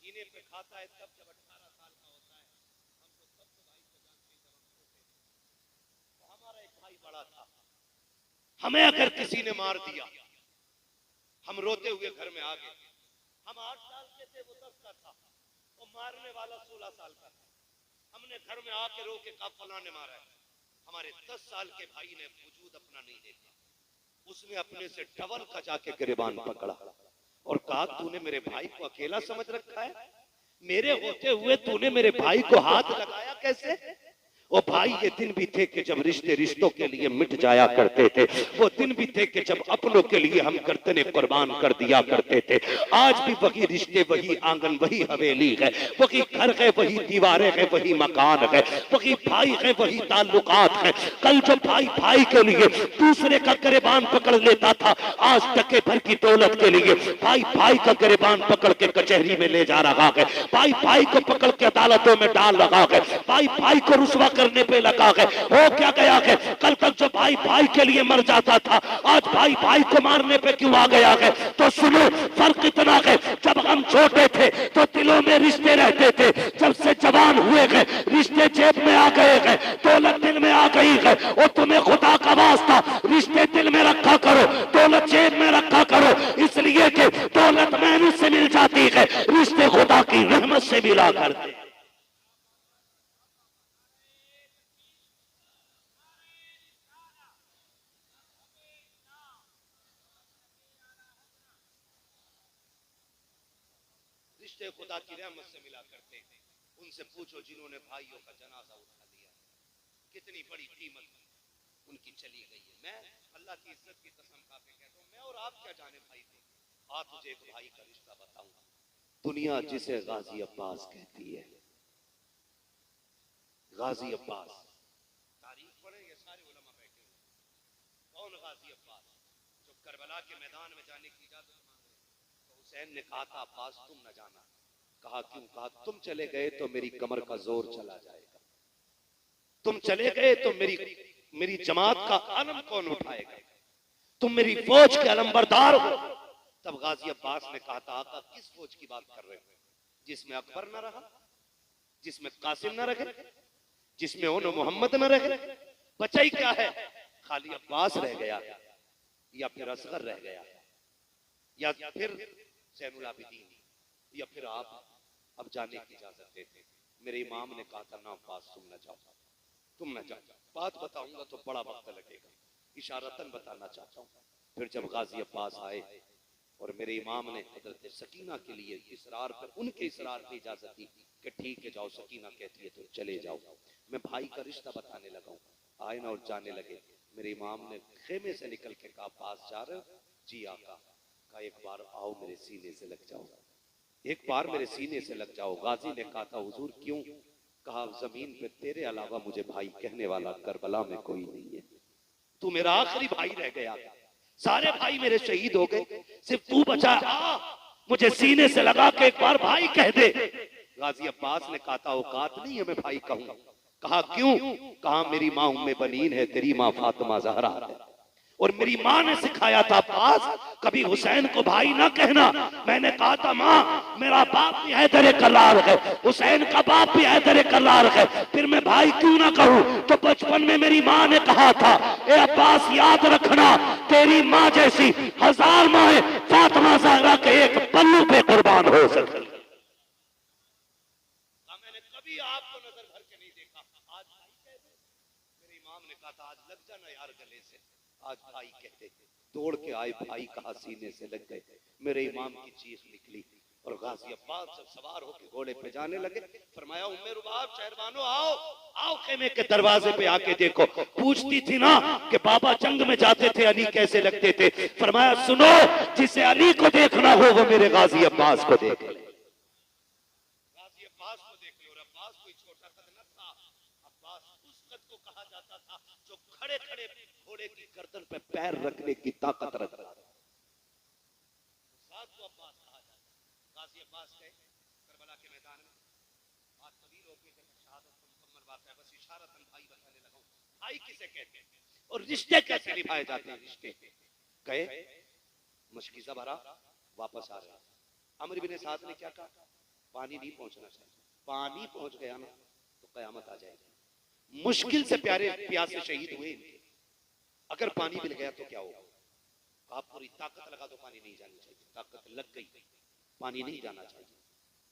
सीने पे खाता है तब जब 18 साल का होता है। हम तो तब तो भाई को जानते हैं जब हम छोटे थे। तो हमारा एक भाई बड़ा था, हमें अगर किसी ने मार दिया, हम रोते हुए घर में आ गए। हम 8 साल के थे, वो 10 का था। मारने वाला 16 साल का था। हमने घर में आके रोके कहा फलां ने मारा है। हमारे 10 साल के भाई ने वजूद अपना नहीं देखा, उसने अपने से डबल का जाके गिरबान पकड़ा और कहा तूने मेरे भाई को अकेला समझ रखा है, मेरे होते हुए तूने मेरे भाई को हाथ लगाया कैसे? वो भाई ये दिन भी थे कि जब रिश्ते रिश्तों के लिए मिट जाया करते थे, वो दिन भी थे कि जब अपनों के लिए हम गर्दने कुर्बान कर दिया करते थे। आज भी वही रिश्ते, वही आंगन, वही हवेली है, वही घर है, वही दीवारें हैं, वही मकान है, वही भाई है, वही ताल्लुकात है। कल जो भाई भाई के लिए दूसरे का गिरबान पकड़ लेता था, आज टके भर की दौलत के लिए भाई भाई का गिरबान पकड़ के कचहरी में ले जा रहा है, भाई भाई को पकड़ के अदालतों में डाल रहा है, भाई भाई को रुसवा करने पे लगा है। हो क्या गया है? कल तक जो भाई भाई के लिए मर जाता था, आज भाई भाई को मारने पे क्यों आ गया है? तो सुनो, फर्क इतना है, जब हम छोटे थे तो दिलों में रिश्ते रहते थे, जब से जवान हुए हैं रिश्ते जेब में आ गए हैं, दौलत दिल में आ गई है। और तुम्हें खुदा का वास्ता रिश्ते दिल में रखा करो, दौलत जेब में रखा करो, इसलिए कि दौलत मेहनत से मिल जाती है, रिश्ते खुदा की रहमत से मिला करते। रिश्ते खुदा की रहमत से मिला करते। उनसे पूछो जिन्होंने भाइयों का जनाजा उठा लिया, कितनी बड़ी कीमत उनकी चली गई है। मैं अल्लाह की इज्जत की कसम खा के कहता हूँ, मैं और आप क्या जाने भाई थे। आज तुझे एक भाई का रिश्ता बताऊंगा, दुनिया जिसे गाजी अब्बास कहती है। गाजी अब्बास, तारीख पढ़ेंगे सारे उलमा बैठे हैं। कौन गाजी अब्बास? जो करबला के मैदान में जाने की इजाजत मांग रहे, तो हुसैन ने कहा था अब्बास तुम न जाना। कहा क्यों? कहा तुम चले गए तो मेरी कमर का जोर चला जाएगा, तुम चले गए तो मेरी जमात का आलम कौन उठाएगा, तुम मेरी फौज के अलमबरदार हो। तब गाजी अब्बास ने कहा था आका किस फौज की बात कर रहे हो? जिसमें अकबर न रहा, जिसमें कासिम न रहे, जिसमें ओनो मोहम्मद न रहे, बचा ही क्या है? खाली अब्बास रह गया, या फिर असगर रह गया, या फिर ज़ैनुल आबिदीन, या फिर आप अब जाने की इजाजत देते। मेरे इमाम ने कहा था ना अब्बास तुम न जाओ, तुम न जाओ। बात बताऊंगा तो बड़ा वक्त लगेगा, इशारतन बताना चाहता हूँ। फिर जब गाजी अब्बास आए और मेरे इमाम ने हजरत सकीना के लिए इसरार पर, उनके इसरार पर इजाजत दी कि ठीक है जाओ, सकीना कहती है तो चले जाओ। मैं भाई का रिश्ता बताने लगा हूँ, आए ना और जाने लगे। मेरे इमाम ने खेमे से निकल के कहा पास जा रहे हो? जी आका। कहा एक बार आओ मेरे सीने से लग जाओ, एक बार मेरे सीने से लग जाओ। गाजी ने कहा था हुजूर क्यों? कहा जमीन पे तेरे अलावा मुझे भाई कहने वाला करबला में कोई नहीं है, तू मेरा आखिरी भाई रह गया, सारे भाई मेरे शहीद हो गए, सिर्फ तू बचा। मुझे सीने से लगा के एक बार भाई कह दे। गाजी अब्बास ने कहा था औकात नहीं है मैं भाई कहूं। कहा क्यों? कहा मेरी माँ उम्मे बनीन है, तेरी माँ फातिमा ज़हरा है, और मेरी माँ ने सिखाया था अब्बास कभी हुसैन को भाई ना कहना। मैंने कहा था माँ मेरा बाप भी हैदर कल्लार है, हुसैन का बाप भी हैदर कल्लार है, फिर मैं भाई क्यों ना कहूँ? तो बचपन में मेरी माँ ने कहा था ए अब्बास याद रखना तेरी माँ जैसी 1000 माँ फातिमा ज़हरा के एक पल्लू पे कुर्बान हो सके। मैंने कभी आपको नजर भर के नहीं देखा, आज भाई कहते। मेरे इमाम ने कहा था आज लग जाना यार गले से, आज भाई कहते। दौड़ के आए, भाई कहा सीने से लग गए। मेरे इमाम की चीख निकली और गाजी अब्बास जब सवार होकर घोड़े पे जाने लगे, फरमाया उम्मे रुबाब शहरबानो आओ आओ, खेमे के दरवाजे पे आके देखो। पूछती थी ना कि बाबा जंग में जाते थे अली कैसे लगते थे, फरमाया सुनो जिसे अली को देखना हो वो मेरे गाजी अब्बास को देख ले। गाजी अब्बास को देख ले। और अब्बास कोई छोटा कद न था, अब्बास उस कद को कहा जाता था जो खड़े खड़े घोड़े की गर्दन पे पैर रखने की ताकत रखता था, को अब्बास कहा जाता। गाजी अब्बास गए करबला के मैदान में, बात तवील हो गई, शहादत का मुकम्मल वाक़या, बस इशारतन भाई बताने लगा हूं। भाई किसे कहते हैं और रिश्ते कैसे निभाए जाते हैं। रिश्ते गए, मुश्किज़ा भरा, वापस आ रहे। अमर बिन साद ने क्या कहा? पानी नहीं पहुंचना चाहिए, पानी पहुंच गया ना तो कयामत आ जाएगी। मुश्किल से प्यारे प्यासे शहीद हुए, अगर पानी मिल गया तो क्या होगा? आप पूरी ताकत लगा दो, पानी नहीं जानी चाहिए, ताकत लग गई, पानी नहीं जाना चाहिए।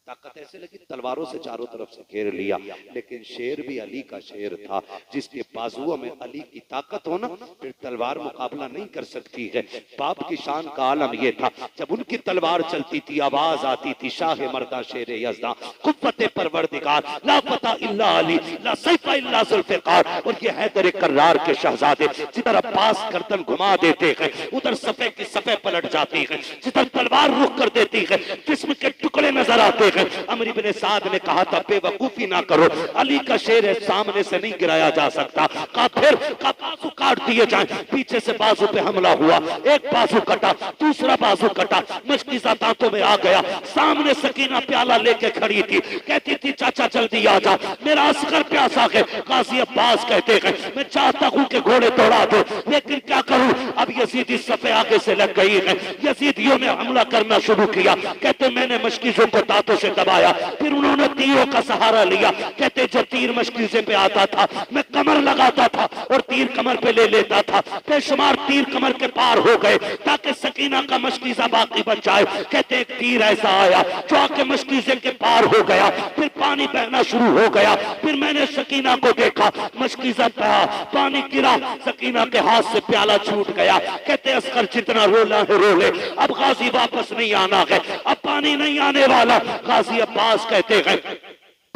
ताकत ऐसे लगी तलवारों से चारों तरफ से घेर लिया, लेकिन शेर भी अली का शेर था। जिसके बाजुओं में अली की ताकत हो ना, फिर तलवार मुकाबला नहीं कर सकती है। बाप की शान का आलम यह था, जब उनकी तलवार चलती थी आवाज आती थी शाह मर्दा शेर यज़दा कुव्वते परवरदिगार ला फता इल्ला अली ला सैफ इल्ला जुल्फ़िकार। और ये हैदर कर्रार के शहजादे जिधर अब्बास गर्दन घुमा देते हैं उधर सफे की सफे पलट जाती है, जिधर तलवार रुख कर देती है जिस्म के टुकड़े नजर आते हैं। अमर इब्ने साद ने कहा था बेवकूफी ना करो, अली का शेर है सामने से नहीं गिराया जा सकता। काफिर का बाजू काट दिए जाए, पीछे से बाजू पे हमला हुआ, एक बाजू कटा दूसरा बाजू कटा, मशकीज़ा दांतों में आ गया। सामने सकीना प्याला लेके खड़ी थी, कहती थी चाचा जल्दी आ जा मेरा असगर प्यासा है। गाजी अब्बास कहते हैं मैं चाहता हूं कि घोड़े दौड़ा दो, लेकिन क्या करूं अब यजीदी सफे आगे से लग गई है। यजीदियों ने हमला करना शुरू किया, कहते मैंने मशकीज़ों को दांतों से दबाया, फिर उन्होंने तीरों का सहारा लिया। कहते जो तीर मशकीज़े पे आता था मैं कमर लगाता था और तीर कमर पे ले लेता था, बेशुमार तीर कमर के पार हो गए ताकि सकीना का मशकीज़ा बाकी बच जाए। कहते एक तीर ऐसा आया जो आके मशकीज़े के पार हो गया, फिर पानी बहना शुरू हो गया। फिर मैंने सकीना को देखा, मशकीज़ा बहा, पानी गिरा, सकीना के हाथ से प्याला छूट गया। कहते असगर जितना रोला है रोले, अब गाजी वापस नहीं आना है, अब पानी नहीं आने वाला। गाजी अब्बास कहते हैं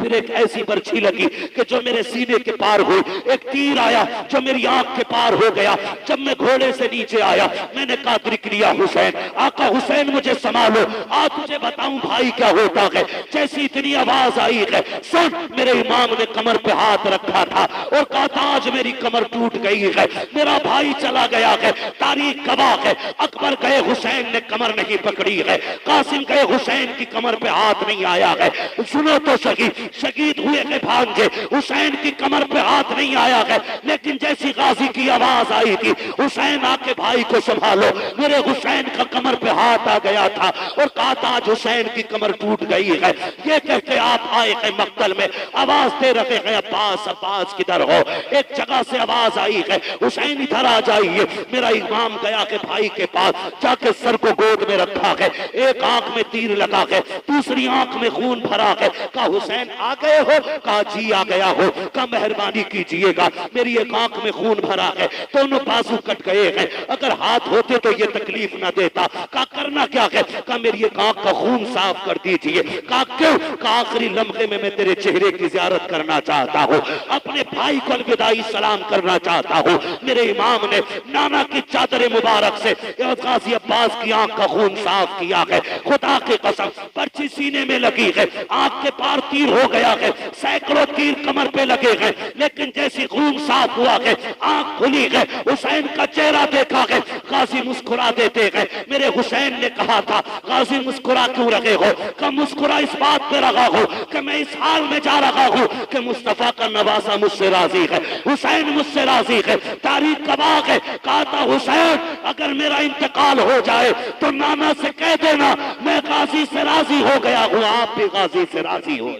फिर एक ऐसी बर्छी लगी कि जो मेरे सीने के पार हुई, एक तीर आया जो मेरी आंख के पार हो गया। जब मैं घोड़े से नीचे आया मैंने कहा लिया हुसैन, आका हुसैन मुझे संभालो, आज तुझे बताऊं भाई क्या होता है। जैसी इतनी आवाज आई है सुन, मेरे इमाम ने कमर पे हाथ रखा था और कहा था आज मेरी कमर टूट गई है, मेरा भाई चला गया है। तारीख गवाह है, अकबर गए हुसैन ने कमर नहीं पकड़ी है, कासिम गए हुसैन की कमर पे हाथ नहीं आया है। सुनो तो सही, शहीद हुए के भांजे हुसैन की कमर पे हाथ नहीं आया है, लेकिन जैसी गाजी की आवाज आई थी हुसैन आके भाई को संभालो, मेरे हुसैन का कमर पे हाथ आ गया था और कहा था आज हुसैन की कमर टूट गई है। ये कहते आप आए हैं मक्तल में, आवाज दे रहे हैं अब्बास अब्बास किधर हो। एक जगह से आवाज आई है हुसैन इधर आ जाइए। मेरा इमाम गया के भाई के पास जाके सर को गोद में रखा है, एक आंख में तीर लगा है, दूसरी आंख में खून भरा है। कहा हुसैन आ गए हो? कहा जी आ गया हो। कहा मेहरबानी कीजिएगा, मेरी एक आंख में खून भरा है, दोनों बाजू कट गए हैं, अगर हाथ होते तो ये तकलीफ ना देता। कहा करना क्या है? कहा मेरी एक आंख का खून साफ कर दीजिए। कहा क्यों? कहा आखिरी लम्हे में मैं तेरे चेहरे की जियारत करना चाहता हूँ, अपने भाई को अलविदाई सलाम करना चाहता हूँ। मेरे इमाम ने नाना की चादर मुबारक से गाजी अब्बास की आंख का खून साफ किया है। खुदा की कसम पर्ची सीने में लगी है, आंख के पार तीर हो गया है, सैकड़ों तीर कमर पे लगे हैं, लेकिन जैसी खून साफ हुआ है आंख खुली है, हुसैन का चेहरा देखा है, गाजी मुस्कुरा देते हैं। मेरे हुसैन ने कहा था गाजी मुस्कुरा क्यों रहे हो? कि मुस्कुरा इस बात पे रहा हो कि मैं इस हाल में जा रहा हूं कि मुस्तफा का नवासा मुझसे राजी है, हुसैन मुझसे राजी है। तारीख गवाह है, कहा था हुसैन अगर मेरा इंतकाल हो जाए तो नाना से कह देना मैं गाजी से राजी हो गया हूं, आप भी गाजी से राजी हो।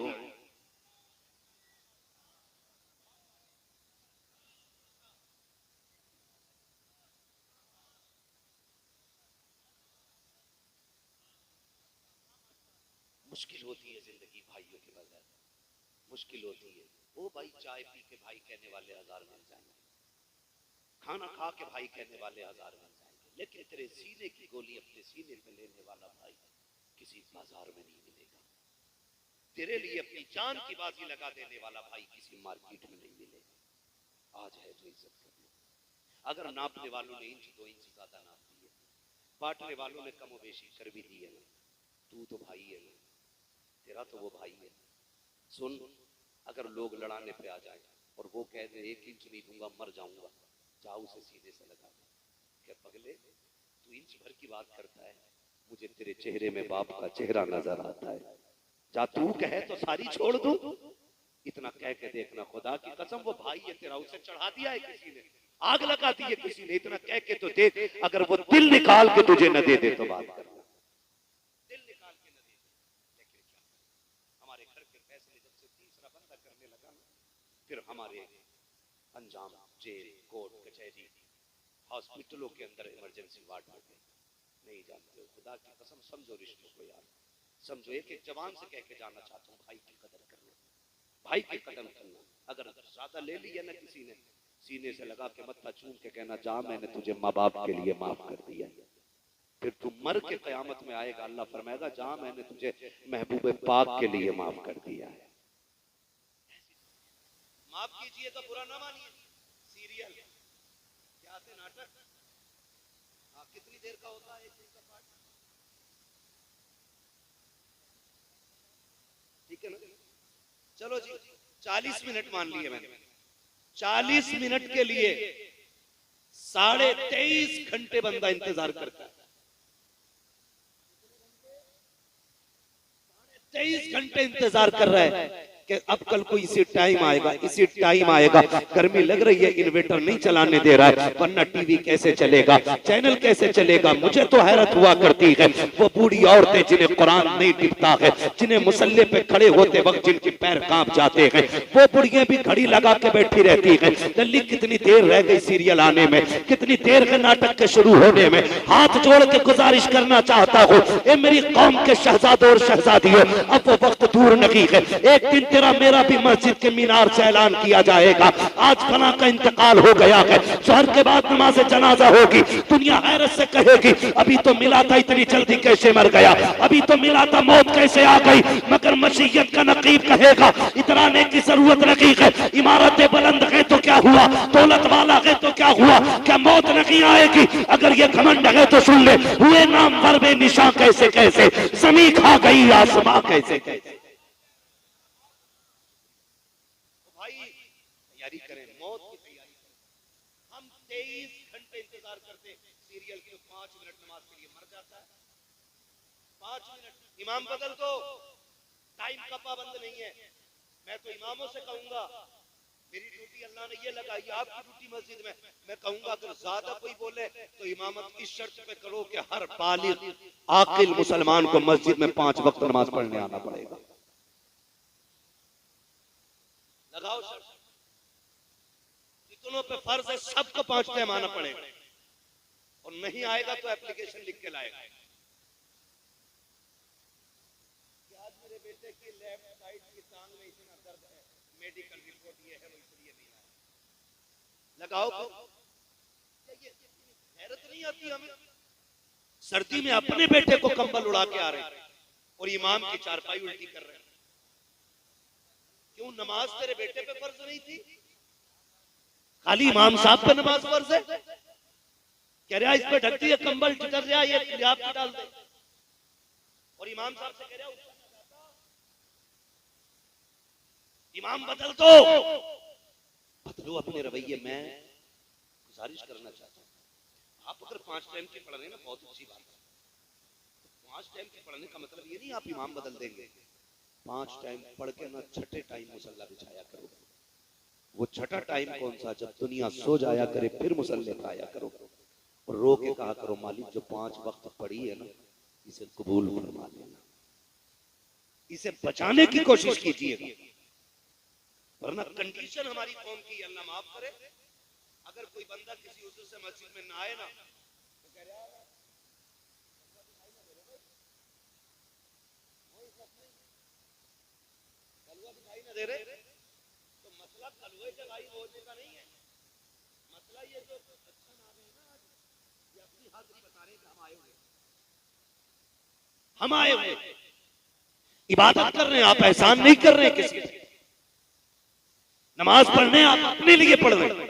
मुश्किल होती है जिंदगी भाइयों के बगैर, मुश्किल होती है। ओ भाई चाय पी के भाई कहने वाले हजार मिल जाएंगे, खाना खा के भाई कहने वाले हजार मिल जाएंगे, लेकिन तेरे सीने की गोली अपने सीने पे लेने वाला भाई किसी बाजार में नहीं मिलेगा। तेरे लिए अपनी जान की बाजी लगा देने वाला भाई किसी मार्केट में नहीं मिलेगा। आज है तो इज्जत कर लो। अगर नापने वालों ने इंच 2 इंच ज्यादा नाप दिए, बांटने वालों ने कम बेशी कर भी दिए ना, तू तो भाई है ना, तेरा तो वो भाई है। सुन, अगर लोग लड़ाने पे आ जाए और वो कह दे 1 इंच नहीं दूंगा मर जाऊंगा, जाओ उसे सीधे से लगा दे। क्या पगले तू इंच भर की बात करता है, मुझे तेरे चेहरे में बाप का चेहरा नजर आता है, जा तू कहे तो सारी छोड़ दूं। इतना कह के देखना, खुदा की कसम वो भाई है तेरा, उसे चढ़ा दिया है किसी ने, आग लगा दी है किसी ने, इतना कह के तो देख, अगर वो दिल निकाल के तुझे न दे दे तो बात करना, दिल निकाल के न दे दे। लेकिन क्या हमारे घर के फैसले जब से तीसरा बंदा करने लगा ना, फिर हमारे अंजाम जेल कोर्ट कचहरी हॉस्पिटलों के अंदर इमरजेंसी वार्ड में नहीं जानते हो। खुदा की कसम समझो रिश्तों को यार, समझो एक जवान से कह के जाना चाहता हूँ, भाई की कदर कर लो, भाई की कदर करना। अगर ज्यादा ले लिया ना किसी ने, सीने से लगा के मत्था चूम के कहना, जा मैंने तुझे माँ बाप के लिए माफ कर दिया। फिर तू मर के कयामत में आएगा, अल्लाह फरमाएगा, जा मैंने तुझे महबूब पाक के लिए माफ कर दिया है। माफ कीजिएगा, बुरा ना मानिए। सीरियल क्या थे, नाटक, कितनी देर का होता है एक दिन का पाठ? ठीक है ना? चलो जी, 40 मिनट मान लिए मैंने। 40 मिनट के लिए 23.5 घंटे बंदा इंतजार करता है। 23 घंटे इंतजार कर रहा है कि अब कल को इसी टाइम आएगा, इसी टाइम आएगा। गर्मी लग रही है, इन्वर्टर नहीं चलाने दे रहा है, वरना टीवी कैसे चलेगा, चैनल कैसे चलेगा। मुझे तो हैरत हुआ करती है वो बूढ़ी औरतें जिन्हें कुरान नहीं टिकता है, जिन्हें मुसल्ले पे खड़े होते वक्त जिनके पैर कांप जाते हैं, वो बुढ़ियां भी घड़ी लगा के बैठी रहती है। जल्दी कितनी देर रह गई सीरियल आने में, कितनी देर है नाटक के शुरू होने में। हाथ जोड़ के गुजारिश करना चाहता हूँ, ए मेरी कौम के शहजादों और शहजादियों, अब वो वक्त दूर नहीं है। एक दिन तेरा मेरा भी मस्जिद के मीनार से ऐलान किया जाएगा, आज फला का इंतकाल हो गया है। शहर के बाद नमाज जनाजा होगी, दुनिया हैरत से कहेगी, अभी तो मिला था, इतनी जल्दी कैसे मर गया, अभी तो मिला था, मौत कैसे आ गई। मगर मशीयत का नकीब कहेगा, इतराने की जरूरत नहीं है। इमारतें बुलंद है तो क्या हुआ, दौलत वाला है तो क्या हुआ, क्या मौत नहीं आएगी? अगर ये घमंड है तो सुन ले, हुए नाम पर बेनिशां कैसे कैसे, जमीन खा गई आसमां कैसे कैसे। भाई तैयारी करें, मौत की तैयारी करें। हम 23 घंटे इंतजार करते सीरियल के, 5 मिनट नमाज के लिए मर जाता है। 5 मिनट इमाम बदल दो, टाइम का पाबंद नहीं है। मैं तो इमामों से कहूंगा, मेरी ड्यूटी अल्लाह ने ये लगाई, आपकी ड्यूटी मस्जिद में। मैं कहूंगा अगर ज्यादा कोई बोले तो इमामत इस शर्त पे करो कि हर बालिग आकिल मुसलमान को मस्जिद में 5 वक्त नमाज पढ़ने आना पड़ेगा। लगाओ शर्त, जितनों पे फर्ज है सबको 5 टाइम आना पड़ेगा, और नहीं आएगा तो एप्लीकेशन लिख के लाएगा। आज मेरे बेटे की लेफ्ट साइड की टांग में इतना दर्द है, मेडिकल रिपोर्ट ये है, वो इसलिए नहीं आया। लगाओ को, हैरत नहीं आती हमें? सर्दी में अपने बेटे को कंबल उड़ा के आ रहे हैं और इमाम की चारपाई उल्टी कर रहे हैं। क्यों? नमाज तेरे बेटे पे फर्ज नहीं थी? खाली इमाम साहब पे नमाज फर्ज है? कह रहा इस पे ढक दिया कंबल, डर रहा ये लिहाफ पे डाल दे, और इमाम साहब से कह रहा इमाम बदल दो, बदलो अपने रवैये। मैं गुजारिश करना चाहता हूँ, आप अगर 5 टाइम के पढ़ रहे हैं ना, बहुत अच्छी बात है। 5 टाइम के पढ़ने का मतलब ये नहीं आप इमाम बदल देंगे। 5 टाइम पढ़ के ना छठे टाइम मुसल्ला बिछाया करो। वो छठा टाइम कौन सा? जब दुनिया सो जाया करे फिर मुसल्ले पे आया करो, और रो के कहा करो, मालिक जो 5 वक्त पढ़ी है ना, इसे कबूल फरमा लेना, इसे बचाने की कोशिश कीजिएगा, वरना कंडीशन हमारी कौम की, अल्लाह माफ करे, अगर कोई बंदा किसी उज़्र से मस्जिद में ना आए ना, तो कह रहा है कलवा दिखाई ना दे रहे, तो मसला कलवे जगाई बोलने का नहीं है। मसला ये जो अच्छा ना है ना, ये अपनी हाजिरी बता रहे हैं कि हम आए हुए, हम आए हुए इबादत कर रहे हैं, आप एहसान नहीं कर रहे हैं किसी से। नमाज पढ़ने आप अपने लिए पढ़ रहे हैं।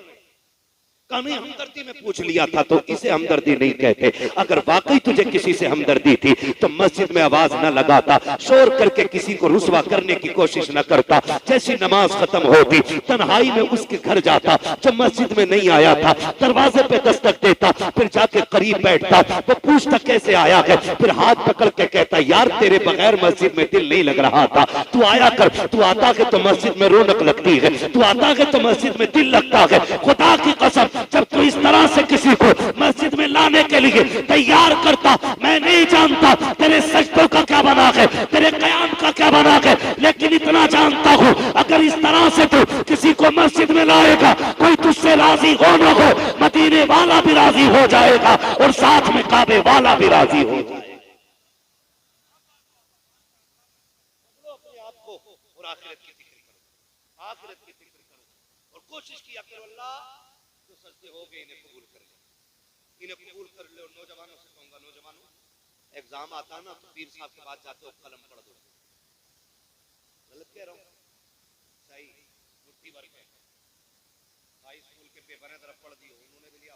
कभी हमदर्दी में पूछ लिया था तो इसे हमदर्दी नहीं कहते। अगर वाकई तुझे किसी से हमदर्दी थी तो मस्जिद में आवाज न लगाता, शोर करके किसी को रुसवा करने की कोशिश न करता। जैसी नमाज खत्म होती तन्हाई में उसके घर जाता, जब मस्जिद में नहीं आया था दरवाजे पे दस्तक देता, फिर जाके करीब बैठता, वो पूछता कैसे आया है, फिर हाथ पकड़ के कहता यार तेरे बगैर मस्जिद में दिल नहीं लग रहा था, तू आया कर, तू आता है तो मस्जिद में रौनक लगती है, तू आता है तो मस्जिद में दिल लगता है। खुदा की कसम जब तू इस तरह से किसी को मस्जिद में लाने के लिए तैयार करता, मैं नहीं जानता तेरे सजदों का क्या बना है, तेरे कयाम का क्या बना है, लेकिन इतना जानता हूं अगर इस तरह से तू किसी को मस्जिद में लाएगा, कोई तुझसे राजी हो न हो, मदीने वाला भी राजी हो जाएगा और साथ में काबे वाला भी राजी हो जाएगा। आखिरत की फिक्र करो और कोशिश किया करो अल्लाह जो सजदे हो गए इन्हें कबूल कर ले, इन्हें कबूल कर ले। और नौजवानों से कहूंगा, नौजवानों एग्जाम आता है ना तो पीर साहब के पास जाते हो कलम पढ़ दो। गलत कह रहा हूं? सही, मुट्ठी भर के हाई स्कूल के पेपर है तरफ पढ़ दियो, उन्होंने भी लिया।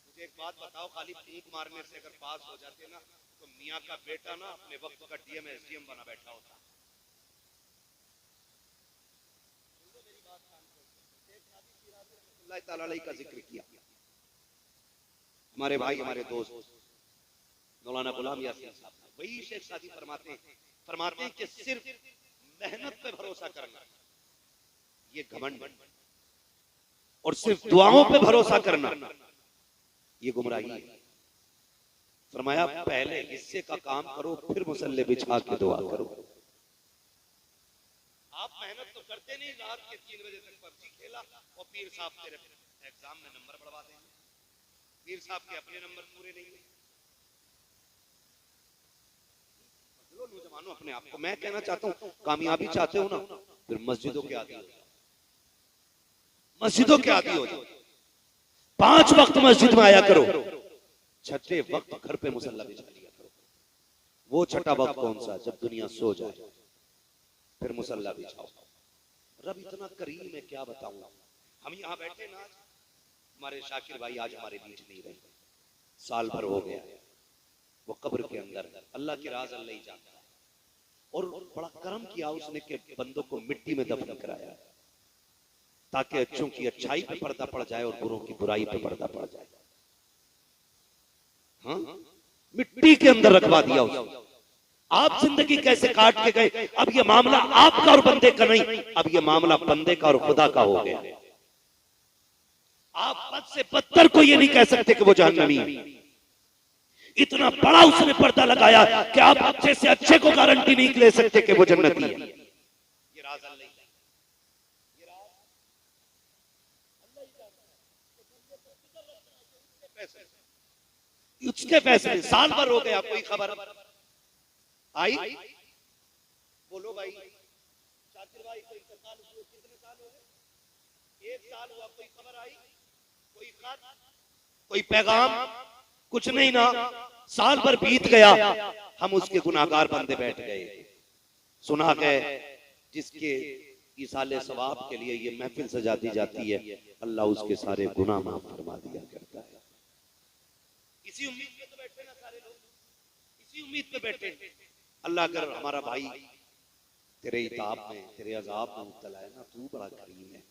मुझे एक बात बताओ, खाली फूंक मारने से अगर पास हो जाते ना तो मियाँ का बेटा ना अपने वक्त का डीएम एसडीएम बना बैठा होता। अल्लाह ताला का जिक्र किया, हमारे भाई हमारे दोस्त मौलाना गुलाम यासीन साहब, वही शेख सादी फरमाते हैं कि सिर्फ मेहनत पे भरोसा करना ये घमंड, और सिर्फ दुआओं पे भरोसा करना ये गुमराही है। फरमाया पहले हिस्से का काम करो, फिर मुसल्ले बिछा के दुआ करो। आप मेहनत तो करते नहीं, रात के 3 बजे तक पबजी खेला और पीर साहब तेरे एग्जाम में नंबर बढ़वा देंगे। पीर साहब के अपने नंबर पूरे नहीं है। नौजवानों अपने आप को, मैं कहना चाहता हूं कामयाबी चाहते हो ना, फिर मस्जिदों के आदी हो जाओ, मस्जिदों के आदी हो जाओ। 5 वक्त मस्जिद में आया करो, छठे वक्त घर पे मुसल्ला बिछा लिया करो। वो छठा वक्त कौन सा? जब दुनिया सो जाए फिर मुसल्ला बिछाओ। रब इतना करीम है, क्या बताऊं। हम यहाँ बैठे ना, हमारे शाकिर भाई आज हमारे बीच नहीं रहे, साल भर हो गया, वो कब्र के अंदर, अल्लाह की राज अल्लाह ही जानता है। और बड़ा करम किया उसने कि बंदों को मिट्टी में दफन कराया, ताकि अच्छों की अच्छाई पे पर्दा पड़ जाए और बुरों की बुराई पे पर्दा पड़ जाए। हाँ, मिट्टी के अंदर रखवा दिया उसने। आप जिंदगी कैसे काट के गए, अब ये मामला आपका और बंदे का नहीं, अब ये मामला बंदे का और खुदा का हो गया। आप बद से बदतर को ये नहीं कह सकते कि वो जहन्नमी है। इतना बड़ा उसने पर्दा लगाया कि आप अच्छे से अच्छे को गारंटी नहीं ले सकते कि वो जन्नती है। ये राज अल्लाह ही है, ये राज उसके फैसले। साल भर हो गया, कोई खबर आई? बोलो भाई, शाकिर भाई कोई इंतकाल हुए कितने साल हो गए? 1 साल हुआ, कोई खबर आई? कोई खत, कोई पैगाम, कुछ नहीं ना। साल भर बीत गया, हम उसके गुनाहगार बंदे बैठ गए। सुना है जिसके इसाले सवाब के लिए ये महफिल सजा दी जाती है, अल्लाह उसके सारे गुनाह माफ फरमा दिया करता है। इसी उम्मीद पे तो बैठे ना सारे लोग, इसी उम्मीद पे बैठे। अल्लाह अगर हमारा भाई तेरे इताब में, तेरे अजाब में मुब्तला है ना, तू बड़ा करीम है,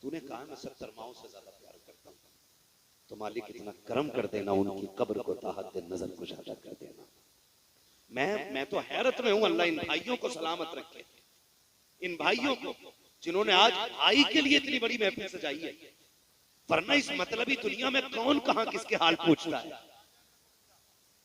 तूने कहा मैं 70 माओं से ज्यादा प्यार करता हूं, तो मालिक इतना करम कर देना, उनकी कब्र को ताहत नजर कुशादा कर देना। मैं तो हैरत में हूं, अल्लाह इन भाइयों को सलामत रखे, इन भाइयों को जिन्होंने आज भाई के लिए इतनी बड़ी महफिल सजाई है। वरना इस मतलबी दुनिया में कौन कहां किसके हाल पूछता है,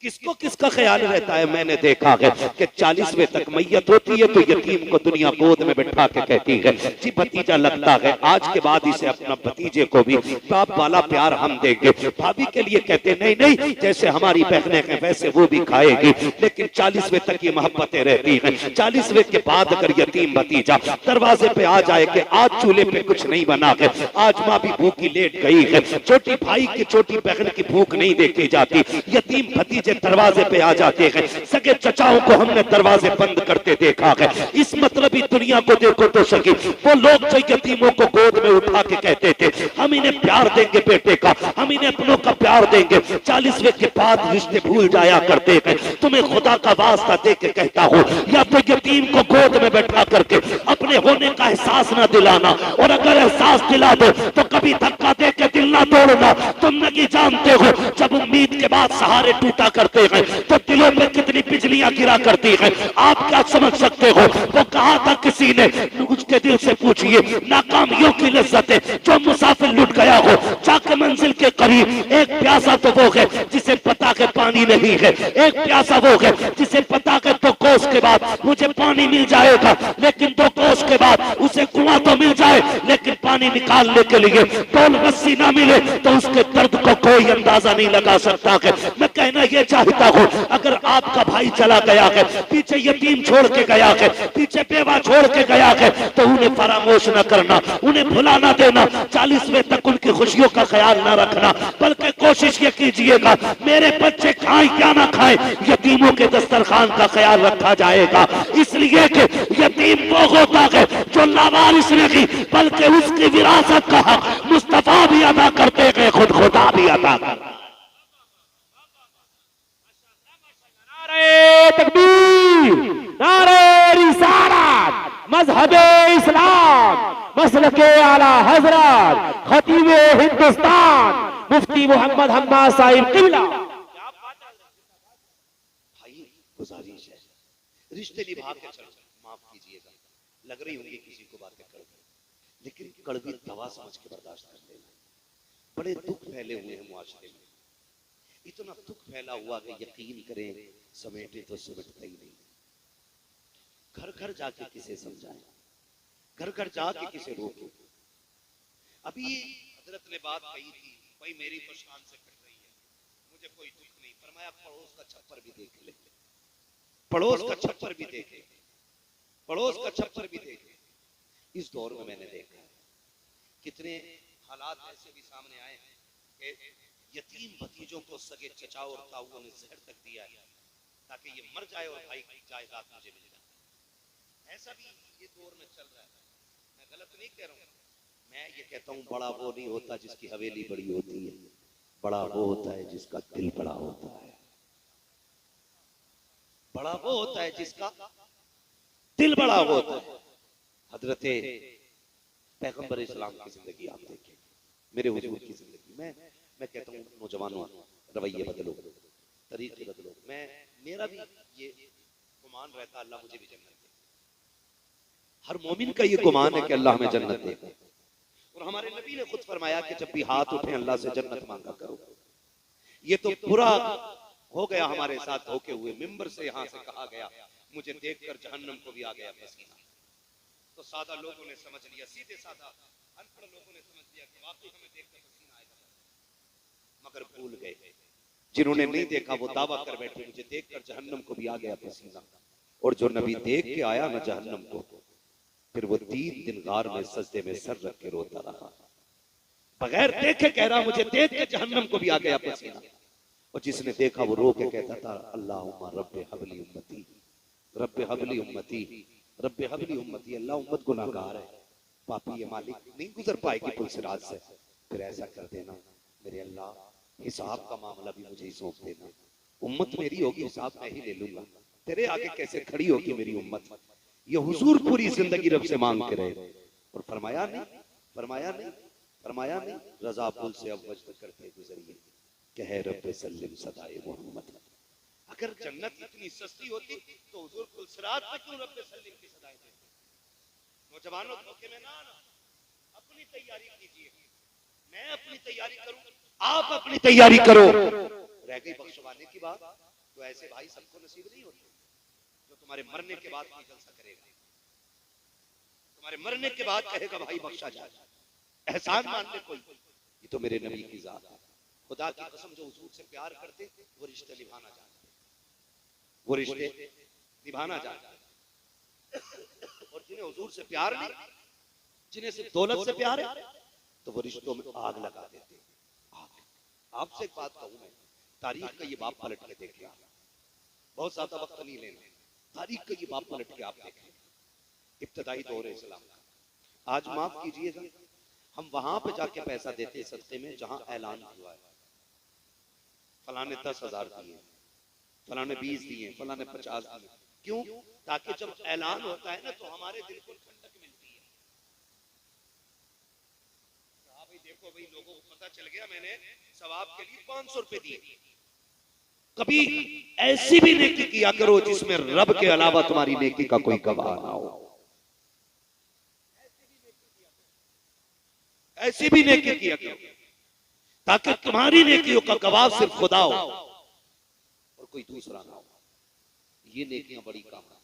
किसको किसका ख्याल रहता है। मैंने देखा है कि 40वें तक मैयत होती है तो यतीम को दुनिया गोद में बैठा के कहती है जी भतीजा लगता है, आज के बाद इसे अपना भतीजे को भी बाप वाला प्यार हम देंगे। भाभी के लिए कहते नहीं नहीं, जैसे हमारी बहनें हैं वैसे वो भी खाएगी। लेकिन 40वें तक ये मोहब्बतें रहती हैं। 40वें के बाद अगर यतीम भतीजा दरवाजे पे आ जाए कि आज चूल्हे पे कुछ नहीं बना है, आज माँ भी भूखी लेट गई है, छोटी भाई की छोटी बहन की भूख नहीं देखी जाती, यतीम भतीजे दरवाजे पे आ जाते हैं, सगे चचाओं को हमने दरवाजे बंद करते देखा है। इस मतलबी दुनिया को देखो तो सही, वो लोग जो यतीमों को गोद में उठा के कहते थे हम इन्हें प्यार देंगे बेटे का, हम इन्हें अपनों का प्यार देंगे, 40वें के बाद रिश्ते भूल जाया करते हैं। तुम्हें खुदा का वास्ता दे के कहता हूँ, या तो यतीम को गोद में बैठा करके अपने होने का एहसास ना दिलाना, और अगर एहसास दिला दो तो कभी धक्का दे के दिल ना तोड़ना। तुम नहीं जानते हो जब उम्मीद के बाद सहारे टूटा करते हैं तो दिलों में कितनी बिजलियां गिरा करती हैं। आप क्या समझ सकते हो? वो कहा था किसी ने, उसके दिल से पूछिए, नाकामियों की लज्जत है जो मुसाफिर लुट गया हो, जाके मंजिल के करीब एक प्यासा तो वो है जिसे पता के पानी नहीं है, एक प्यासा वो है जिसे पता के 2 कोस के बाद मुझे पानी मिल जाएगा, लेकिन 2 कोस के बाद उसे कुआं तो मिल जाए लेकिन पानी निकालने के लिए डोल रस्सी ना मिले तो उसके दर्द को कोई अंदाजा नहीं लगा सकता है। मैं कहना यह चाहता हूँ, अगर आपका भाई चला गया है, पीछे यतीम छोड़ के गया है, पीछे बेवा छोड़ के गया है, तो उन्हें फरामोश न करना, उन्हें भुला ना देना, 40वें तक उनकी खुशियों का ख्याल ना रखना, बल्कि कोशिश ये कीजिएगा मेरे बच्चे खाएं क्या ना खाएं, यतीमों के दस्तरखान का ख्याल रखा जाएगा। इसलिए कि यतीम वो होता है जो लावारिस नहीं, बल्कि उसकी विरासत का हक मुस्तफा भी अदा करते गए, खुद खुदा भी अदा करता। नारे तकबीर, नारे रिसालत, मजहबे इस्लाम, मसलके आला हजरत, खतीबे हिंदुस्तान, मुफ्ती मोहम्मद हम्मा साहिब किबला। भाई गुजारिश है, रिश्ते निभा के चल, माफ कीजिएगा, लग रही होंगी किसी को बातें कर, लेकिन कड़वी दवा समझ के बर्दाश्त कर लेना। बड़े दुख फैले हुए हैं मुआशरे में, इतना दुख फैला हुआ कि यकीन करें समेटे तो समेटता ही नहीं। घर घर जाके किसे समझाएं, घर घर जाके किसे रोके। अभी हजरत ने बात कही थी, भाई मेरी तो शान से कट रही है, मुझे कोई दुख नहीं। फरमाया पड़ोस का छप्पर भी देख ले, पड़ोस का छप्पर भी देखे, पड़ोस का छप्पर भी देखे। इस दौर में मैंने देखा है कितने हालात ऐसे भी सामने आए हैं कि यतीम भतीजों को सगे चचा और ताऊओं ने जहर तक दिया है ताकि ये मर जाए और भाई की जायदाद मुझे मिल जाए। ऐसा भी ये दौर में चल रहा है। मैं गलत नहीं कह रहा हूँ, मैं ये कहता हूँ बड़ा वो नहीं होता जिसकी हवेली बड़ी होती है, बड़ा वो होता है जिसका दिल बड़ा होता है। बड़ा वो होता है जिसका दिल बड़ा होता है। हजरत पैगंबर इस्लाम की जिंदगी आप देखें, मेरे हुजूर की जिंदगी में मैं कहता हूँ नौजवानों रवैये बदलो, तरीके बदलो। मेरा भी ये गुमान रहता अल्लाह मुझे भी जन्नत दे। हर मोमिन का ये गुमान है कि अल्लाह हमें जन्नत दे। और हमारे नबी ने खुद फरमाया कि जब भी हाथ उठे अल्लाह से जन्नत मांगा करो। ये तो पूरा हो गया हमारे साथ धोखे हुए। मिंबर से यहाँ से कहा गया मुझे देखकर जहन्नम को भी आ गया पसीना, तो सादा लोगों ने समझ लिया, सीधे साधा अनपढ़ लोगों ने समझ लिया कि वाकई हमें देखकर पसीना आएगा, मगर भूल गए। जिन्होंने नहीं देखा वो दावा कर बैठे मुझे देखकर जहन्नम को भी आ गया पसीना। और जो नबी देख के आया ना जहन्नम को, फिर वो 3 दिन गार में सजदे में सर रख के रोता रहा, बगैर देखे कह रहा मुझे देख के जहन्नम को भी आ गया पसीना। और जिसने देखा वो रो के कहता था अल्लाहुम्मा रब्बे हबली उम्मती, रब्बे हबली उम्मती, रब्बे हबली उम्मती। अल्लाह उम्मत गुनाहगार है, पापी है, मालिक नहीं गुजर पाएगी पुलसिराज से, फिर ऐसा कर देना मेरे अल्लाह, हिसाब का मामला भी मुझे ही सौंप देना। उम्मत मेरी होगी, हिसाब मैं ही ले लूंगा, तेरे आगे कैसे खड़ी होगी मेरी उम्मत। ये हुजूर पूरी जिंदगी रब से मांग के रहे और फरमाया नहीं, फरमाया नहीं, फरमाया नहीं। रजा पुल से अब वजद करते गुजरिए कह रब्बे सल्लिम सदाए मोहम्मद। अगर जन्नत इतनी सस्ती होती तो हुजूर पुलसिरात पे क्यों रब्बे सल्लिम की सदाएं देते। नौजवानों धोखे में ना आना, अपनी तैयारी कीजिए, मैं अपनी तैयारी करूं, आप अपनी तैयारी करो। रह गई बख्शवाने की बात, तो ऐसे भाई सबको नसीब नहीं होते जो तुम्हारे मरने के बाद भी जलसा करेगा, तुम्हारे मरने के बाद कहेगा भाई बख्शा जाए, एहसान मान ले कोई। ये तो मेरे नबी की जात है। खुदा की कसम जो हुजूर से प्यार करते वो रिश्ते निभाना चाहते, वो रिश्ते निभाना चाहते। और जिन्हें हुजूर से प्यार नहीं, जिन्हें सिर्फ दौलत से प्यार है, तो वो रिश्तों में आग लगा देते। आपसे एक बात कहूं मैं, तारीख का ये बाप पलट के देखिए, बहुत ज्यादा वक्त नहीं लेना, तारीख का ये बाप पलट के आप देखें, इब्तदाई दौर इस्लाम का। आज माफ कीजिएगा, हम वहां पे जाके पैसा देते सदके में जहां ऐलान हुआ है, फलाने 10,000 दिए, फलाने 20 दिए, फलाने 50 दिए। क्यों? ताकि जब ऐलान होता है ना तो हमारे दिल को ठंडक मिलती है। हाँ भाई देखो भाई, लोगों को पता चल गया मैंने सवाब के लिए 500 रुपए दिए। कभी ऐसी भी नेकी किया करो जिसमें रब के अलावा तुम्हारी नेकी का कोई गवाह ना हो। ऐसी भी नेकी किया करो ताकि तुम्हारी नेकियों का गवाह सिर्फ खुदा हो और कोई दूसरा ना हो। ये नेकियां बड़ी काम है।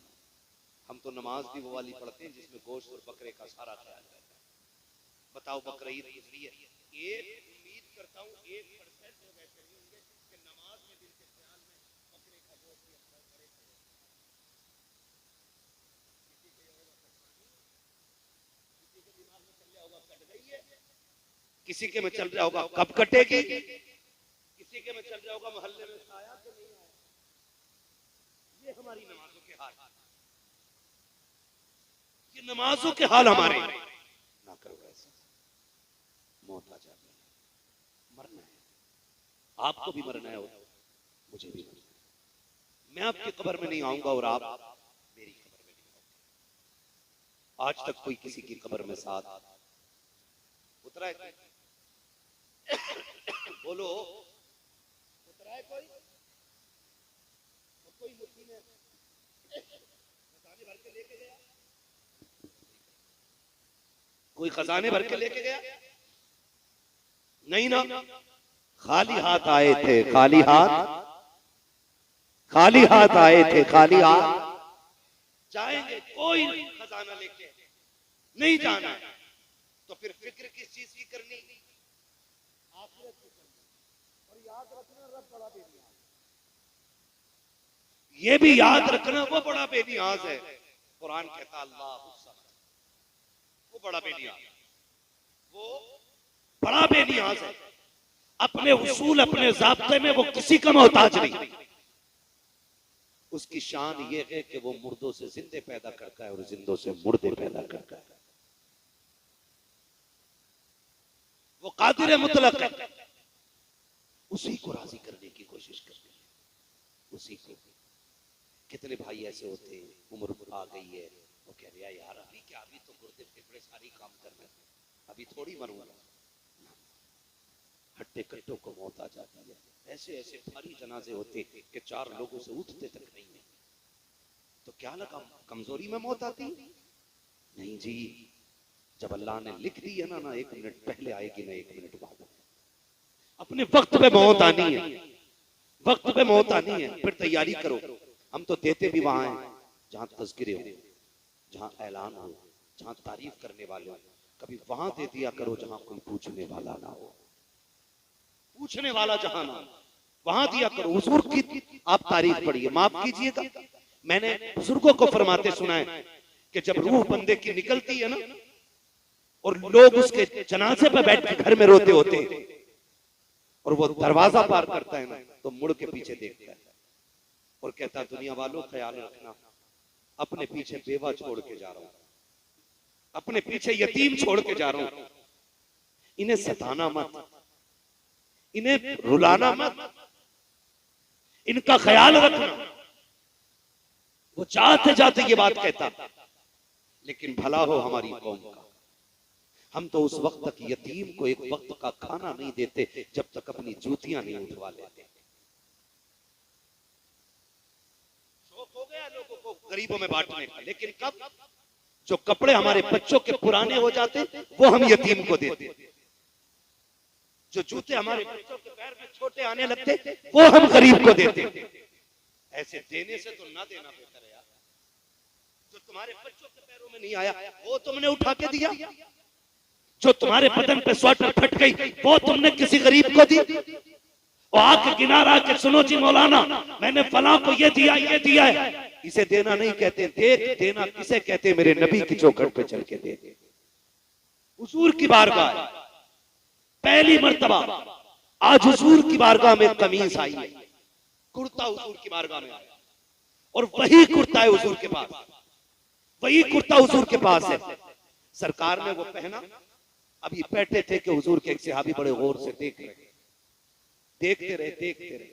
हम तो नमाज भी वो वाली पढ़ते हैं जिसमें गोश्त और बकरे का सारा ख्याल रहता है, बताओ बकरा ईद गुजरी है, एक उम्मीद करता हूँ 1% लोग ऐसे नहीं होंगे कि नमाज में दिल के ख्याल में बकरे का गोश्त या बकरे का गोश्त। किसी के होगा कुर्बानी, किसी के दिमाग में चल रहा होगा कट गई है, किसी के में चल रहा होगा कब कटेगी, किसी के में चल रहा होगा मोहल्ले में आया तो नहीं आया। ये हमारी नमाजों के हाल, ये नमाजों के हाल हमारे। ना करो ऐसा, मौत आ जाती है, मरना है, आपको भी मरना है और मुझे भी मरना है। मैं आपकी कब्र में नहीं आऊंगा और आप मेरी कब्र में नहीं आओगे। आज तक कोई किसी की कब्र में साथ उतरा है? बोलो, उतरा है कोई? कोई मुट्ठी में खजाने भर के लेके गया? कोई खजाने भर के लेके गया? नहीं ना, खाली हाथ आए थे, खाली हाथ, खाली हाथ आए थे, खाली हाथ जाएंगे। कोई खजाना लेके नहीं जाना है, तो फिर फिक्र किस चीज की करनी? आखिरत की करनी। और याद रखना, रब बड़ा बेनियाज, ये भी याद रखना, वो बड़ा बेनियाज है। कुरान कहता अल्लाह वो बड़ा बेनियाज, वो बड़ा बेनियाज है। अपने उसूल, अपने ज़ाब्ते में वो किसी का मोहताज नहीं। उसकी शान ये है कि वो मुर्दों से जिंदे पैदा करता है और जिंदों से मुर्दे पैदा करता है। वो कादिर मुतलक है, उसी को राजी करने की कोशिश करते हैं, उसी को। कितने भाई ऐसे होते हैं, उम्र आ गई है, वो कह रहा है यार अभी क्या, अभी तो गुर्दे फेफड़े सारी काम कर रहे हैं, अभी थोड़ी मरूंगा। हट्टे कट्टों को मौत आ जाती है। ऐसे ऐसे भारी जनाजे होते कि 4 लोगों से उठते तक नहीं है, तो क्या लगा कमजोरी में मौत आती? नहीं जी, जब अल्लाह ने लिख दी है ना, ना 1 मिनट पहले आएगी ना 1 मिनट बाद। अपने वक्त पे मौत आनी है, वक्त पे मौत आनी है, फिर तैयारी करो। हम तो देते भी वहां हैं जहां तज़किरे हो, जहां ऐलान हो, जहां तारीफ करने वाले हो। कभी वहां दे दिया करो जहां कोई पूछने वाला ना हो, पूछने वाला जहां ना, वहां दिया करो। हुजूर की आप तारीफ पढ़िए, माफ कीजिएगा, मैंने बुजुर्गों को फरमाते सुना है कि जब रूह बंदे की निकलती है ना, और लोग उसके जनाजे पे बैठ के घर में रोते होते हैं, और वो दरवाजा पार करता है ना, तो मुड़ के पीछे देखता है और कहता है दुनिया वालों ख्याल रखना, अपने पीछे बेवा छोड़ के जा रहा हूं, अपने पीछे यतीम छोड़ के जा रहा हूं, इन्हें सताना मत, इन्हें रुलाना मत, इनका ख्याल रखना। वो जाते जाते ये बात कहता, लेकिन भला हो हमारी कौम का, हम तो उस वक्त तक यतीम को एक वक्त का खाना नहीं देते जब तक अपनी जूतियां नहीं उठवा लेते। शौक हो गया लोगों को गरीबों में बांटने का, लेकिन कब जो कपड़े हमारे बच्चों के पुराने हो जाते वो हम यतीम को देते, जो जूते हमारे बच्चों के पैर में छोटे आने लगते वो हम गरीब को देते। ऐसे देने से तो ना देना बेहतर है यार। जो तुम्हारे बच्चों के पैरों में नहीं आया वो तुमने उठा के दिया, जो तुम्हारे बदन पे स्वेटर फट गई वो तुमने किसी गरीब को दी। और आके किनारा के सुनो जी मौलाना मैंने फलां को ये दिया है, इसे देना नहीं कहते, देख देना किसे कहते, मेरे नबी की चौखट पे चल के दे। हुजूर की बारगाह पहली मर्तबा आज हुजूर की बारगाह में कमीज आई है, कुर्ता हुजूर की बारगाह में आया, और वही कुर्ता है हुजूर के पास, वही कुर्ता हुजूर के पास है। सरकार ने वो पहना, अभी बैठे थे कि हुजूर के एक सहाबी बड़े गौर से देखते रहे।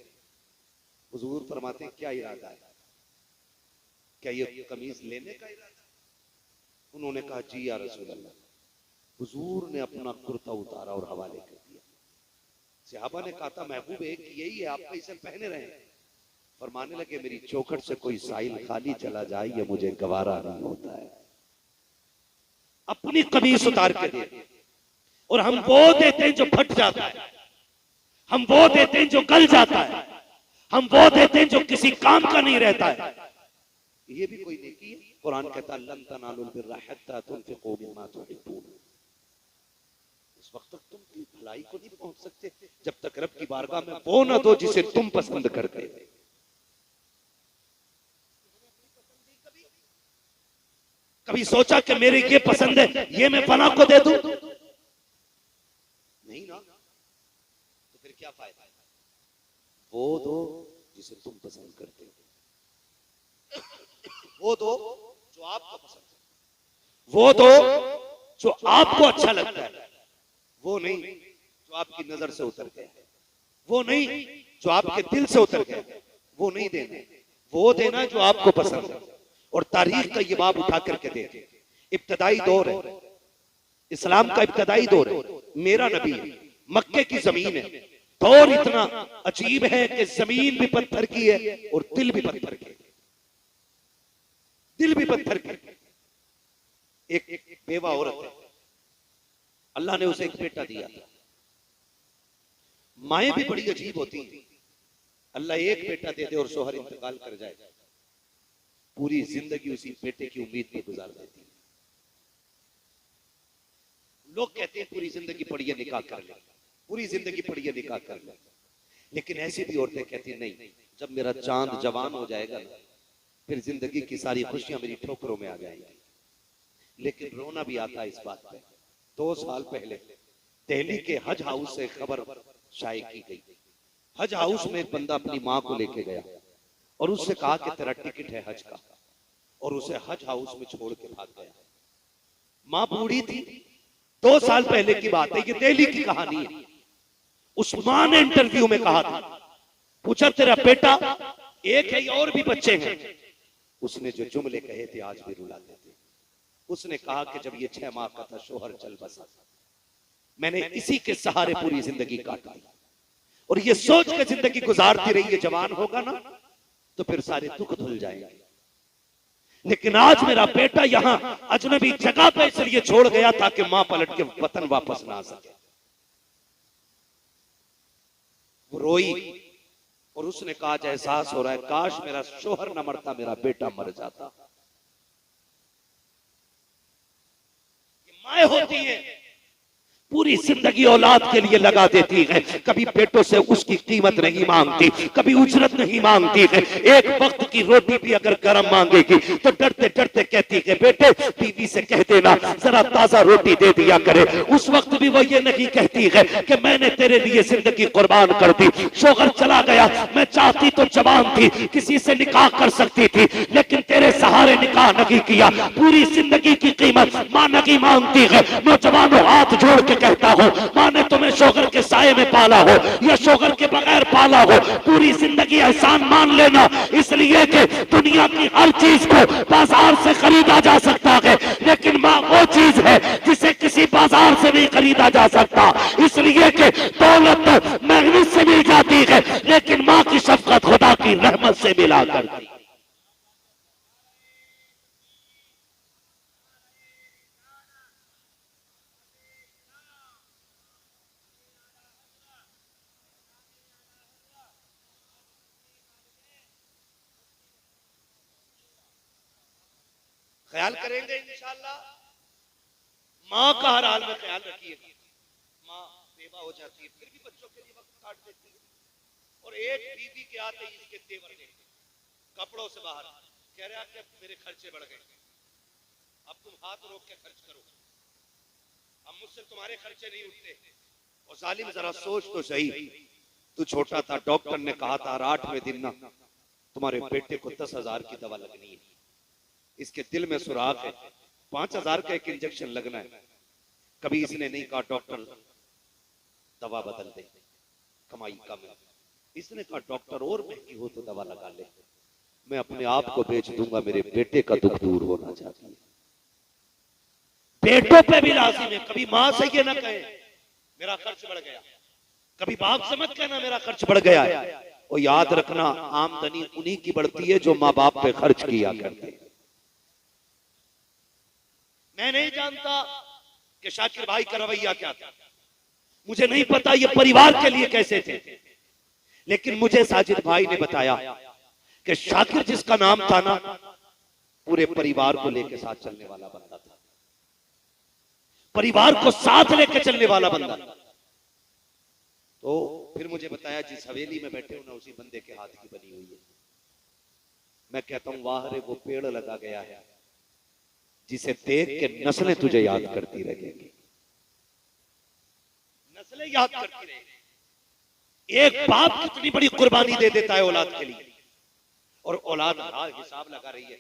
हुजूर फरमाते हैं क्या इरादा है, क्या ये कमीज लेने का इरादा? उन्होंने कहा जी या रसूल अल्लाह। हुजूर ने अपना कुर्ता उतारा और हवाले कर दिया। सहाबा ने कहा था महबूब एक यही है, आप इसे पहने रहे। फरमाने लगे मेरी चौखट से कोई साइल खाली चला जाए ये मुझे गवारा नहीं होता है। अपनी कमीज उतार के दे, और हम वो देते हैं जो फट जाता है, हम वो देते हैं जो गल जाता है, हम वो देते हैं जो किसी काम का नहीं रहता है। ये भी कोई नेकी है। कुरान कहता है लन तनालुल बिर्रा हत्ता तुनफिकू मिम्मा तुहिब्बून, उस वक्त तक तुम की भलाई को नहीं पहुंच सकते जब तक रब की बारगाह में वो ना दो जिसे तुम पसंद करते हो। कभी सोचा कि मेरे ये पसंद है, ये मैं फला को दे दूं? नहीं ना, तो फिर क्या फायदा? वो दो जिसे तुम पसंद करते हो, वो दो जो आपको पसंद है, वो दो जो आपको अच्छा लगता है, वो नहीं जो आपकी नजर से उतर गया, वो नहीं जो आपके दिल से उतर गया, वो नहीं देना, वो देना जो आपको पसंद है। और तारीख का ये बाब उठा करके देखे, इब्तदाई दौर है, इस्लाम का इब्तदाई दौर है, मेरा नबी है, मक्के की जमीन है, दौर इतना अजीब है कि जमीन भी पत्थर की है और दिल भी पत्थर की, दिल भी पत्थर की। एक बेवा औरत है, अल्लाह ने उसे एक बेटा दिया था। माएं भी बड़ी अजीब होती हैं, अल्लाह एक बेटा दे दे और शोहर इंतकाल कर जाए, पूरी जिंदगी उसी बेटे की उम्मीद पे गुजार देती है। लोग कहते हैं पूरी जिंदगी पढ़िए निकाह कर ले, पूरी जिंदगी पढ़िए निकाह कर ले, लेकिन ऐसी भी औरतें कहती हैं नहीं, जब मेरा चांद जवान हो जाएगा ना, फिर जिंदगी की सारी खुशियां मेरी ठोकरों में आ जाएंगी। लेकिन रोना भी आता है इस बात पे। 2 साल पहले दिल्ली के हज हाउस से खबर शाये की गई। हज हाउस में एक बंदा अपनी माँ को लेके गया और उससे कहा कि तेरा टिकट है हज का, और उसे हज हाउस में छोड़ के भाग गया। माँ बूढ़ी थी, 2 साल पहले की बात है, ये दिल्ली की कहानी है। उस माँ ने इंटरव्यू में कहा था, पूछा तेरा बेटा एक है या और भी बच्चे हैं? उसने जो जुमले कहे थे आज भी रुलाते थे। उसने कहा कि जब ये 6 माह का था शोहर चल बसा, मैंने इसी के सहारे पूरी जिंदगी काट दी, और ये सोच के जिंदगी गुजारती रही है जवान होगा ना तो फिर सारे दुख धुल जाएंगे। लेकिन आज मेरा बेटा यहां अजनबी जगह पे इसलिए छोड़ गया ताकि मां पलट के वतन वापस ना आ सके। वो रोई और उसने कहा आज एहसास हो रहा है काश मेरा शोहर न मरता, मेरा बेटा मर जाता। माएं होती हैं पूरी जिंदगी औलाद के लिए लगा देती है, कभी बेटों से उसकी कीमत नहीं मांगती, कभी उजरत नहीं मांगती है। एक वक्त की रोटी भी अगर गरम मांगेगी तो डरते डरते कहती है बेटे बीवी से कह देना जरा ताजा रोटी दे दिया करे। उस वक्त भी वो ये नहीं कहती है कि मैंने तेरे लिए जिंदगी कुर्बान कर दी, शोहर चला गया, मैं चाहती तो जवान थी, किसी से निकाह कर सकती थी, लेकिन तेरे सहारे निकाह नहीं किया। पूरी जिंदगी की कीमत मां नहीं मांगती है। नौजवानों हाथ जोड़ के कहता हूं, मां ने तुम्हें शोहर के साये में पाला हो या शोहर के बगैर पाला हो, पूरी जिंदगी एहसान मान लेना, इसलिए कि दुनिया की हर चीज को बाजार से खरीदा जा सकता है, लेकिन मां वो चीज है जिसे किसी बाजार से नहीं खरीदा जा सकता। इसलिए कि दौलत मेहनत से मिल जाती है, लेकिन मां की शफकत खुदा की रहमत से मिला करती है। ख्याल करेंगे इंशाअल्लाह। माँ का हर हाल में ख्याल रखिएगा। माँ बेवा हो जाती है फिर भी बच्चों के लिए वक्त काट देती है, और एक बीवी के आते ही इसके तेवर ले कपड़ों से बाहर कह रहा कि मेरे खर्चे बढ़ गए, अब तुम हाथ रोक के खर्च करो, अब मुझसे तुम्हारे खर्चे नहीं उठते। और जालिम जरा सोच तो सही, तू छोटा था, डॉक्टर ने कहा था 8वें दिन ना तुम्हारे बेटे को 10,000 की दवा लगनी है, इसके दिल में सुराख है, 5,000 का एक इंजेक्शन लगना है। कभी इसने नहीं कहा डॉक्टर दवा बदल दे, कमाई कम है। इसने कहा डॉक्टर और महंगी हो तो दवा लगा ले, मैं अपने आप को बेच दूंगा, मेरे बेटे का दुख दूर होना चाहती है। बेटों पे भी लाजिम है, कभी मां से ये ना कहे मेरा खर्च बढ़ गया, कभी बाप से मत कहना मेरा खर्च बढ़ गया है। और याद रखना आमदनी उन्हीं की बढ़ती है जो माँ बाप पे खर्च किया करते हैं। मैं नहीं जानता कि शाकिर भाई का रवैया क्या था, मुझे नहीं पता ये परिवार के लिए कैसे थे, लेकिन मुझे साजिद भाई ने बताया कि शाकिर जिसका नाम था ना, पूरे परिवार को लेकर साथ चलने वाला बंदा था। परिवार को साथ लेकर चलने वाला बंदा। तो फिर मुझे बताया जिस हवेली में बैठे हो ना उसी बंदे के हाथ की बनी हुई है। मैं कहता हूं वाह रे वो पेड़ लगा गया है जिसे देख के नस्लें तुझे याद करती रहेंगी, नस्लें याद करती रहेंगी। एक बाप कितनी बड़ी कुर्बानी दे देता है औलाद के लिए, और औलाद हिसाब लगा रही है।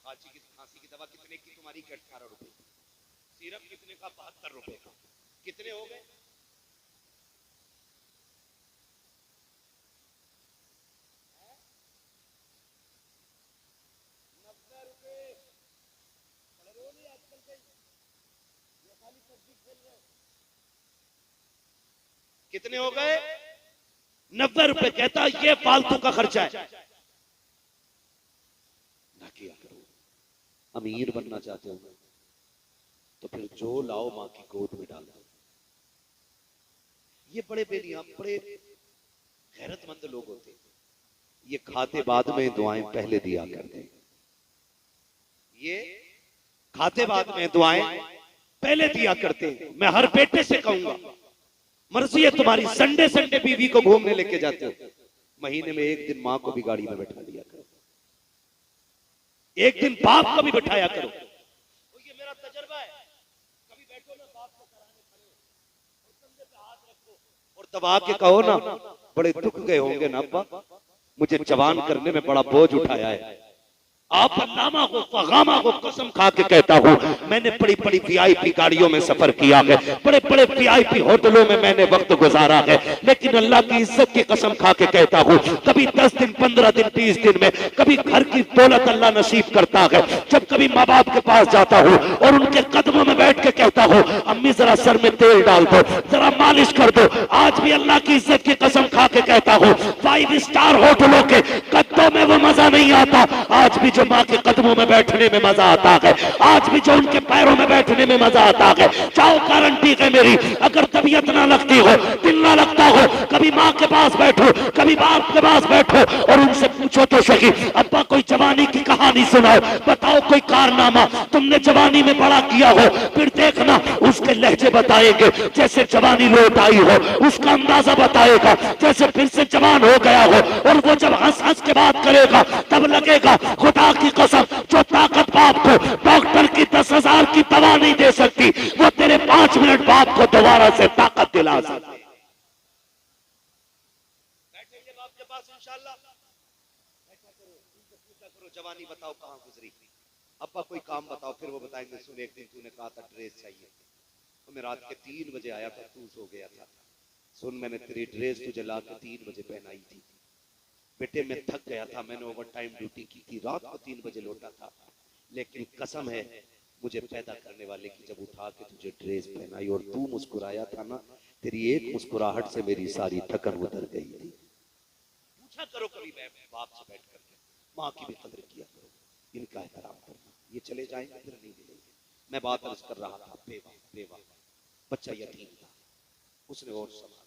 खांसी की दवा कितने की तुम्हारी? 18 रुपए। सिरप कितने का? 72 रुपए का। कितने हो गए? कितने हो गए? 90 रुपए। कहता ये फालतू का खर्चा है, ना किया करो। अमीर बनना चाहते हो तो फिर जो लाओ मां की गोद में डाल दो। ये बड़े बेनियाम बड़े गैरतमंद लोग होते हैं। ये खाते बाद में दुआएं पहले दिया करते हैं। ये खाते बाद में दुआएं पहले दिया करते हैं। मैं हर बेटे से कहूंगा मर्जी है तुम्हारी, संडे संडे बीवी को घूमने लेके जाते हो, महीने में एक दिन मां को भी गाड़ी में बैठा लिया करो, एक दिन बाप को भी बैठाया करो। तो ये मेरा तजर्बा है। कभी बैठो ना बाप को कराने खड़े और कंधे पे हाथ रखो और दबा के कहो ना बड़े दुख गए होंगे ना अब्बा, मुझे जवान करने में बड़ा बोझ उठाया है। आप अल्लामा को फगामा को कसम खा के कहता हूँ, मैंने बड़ी बड़ी वीआईपी गाड़ियों में सफर किया है, बड़े बड़े वीआईपी होटलों में मैंने वक्त गुजारा है, लेकिन अल्लाह की इज्जत की कसम खा के कहता हूँ कभी 10 दिन 15 दिन 20 दिन में कभी घर की दौलत अल्लाह नसीब करता है। जब कभी माँ बाप के पास जाता हूँ और उनके कदमों में बैठ के कहता हूँ अम्मी जरा सर में तेल डाल दो, जरा मालिश कर दो, आज भी अल्लाह की इज्जत की कसम खा के कहता हूँ 5 स्टार होटलों के कदमों में वो मजा नहीं आता, आज भी जो मां के कदमों में बैठने में मजा आता है, आज भी जो उनके पैरों में बैठने में मजा आता है। चाहो गारंटी है मेरी, अगर तबीयत ना लगती हो, दिल ना लगता हो, कभी मां के पास बैठो, कभी बाप के पास बैठो और उनसे पूछो तो सही अब्बा कोई जवानी की कहानी सुनाओ, बताओ कोई कारनामा तुमने जवानी में बड़ा किया हो, फिर देखना उसके लहजे बताएंगे जैसे जवानी लौट आई हो, उसका अंदाजा बताएगा जैसे फिर से जवान हो गया हो। और वो जब हंस हंस के बात करेगा तब लगेगा खुदा की कसम जो ताकत बाप को डॉक्टर की 10,000 की दवा नहीं दे सकती, वो तेरे 5 मिनट बाप को दोबारा से ताकत दिला सकती। बैठेंगे बाप के पास इंशाल्लाह, बैठा करो, उनसे पूछा करो जवानी बताओ कहां गुजरी, अब्बा कोई काम बताओ, फिर वो बताएंगे सुन एक दिन तूने कहा था ड्रेस चाहिए, तो मैं रात के 3 बजे आया था, तू सो गया था, सुन मैंने तेरी ड्रेस तुझे ला के 3 बजे पहनाई थी, बेटे मैं थक गया था, मैंने ओवर टाइम ड्यूटी की थी, रात को 3 बजे लौटा था, लेकिन कसम है मुझे पैदा करने वाले की जब उठा के तुझे ड्रेस पहनाई और तू मुस्कुराया था ना, तेरी एक मुस्कुराहट से मेरी सारी थकन उतर गई थी। पूछा करो कभी बाप से बैठ करके, माँ की भी कदर किया करो, इनका एहतराम करना, ये चले जाएंगे फिर नहीं मिलेंगे। मैं बात अर्ज कर रहा था, बेवा बेवा बच्चा यतीम था, उसने और संभाला,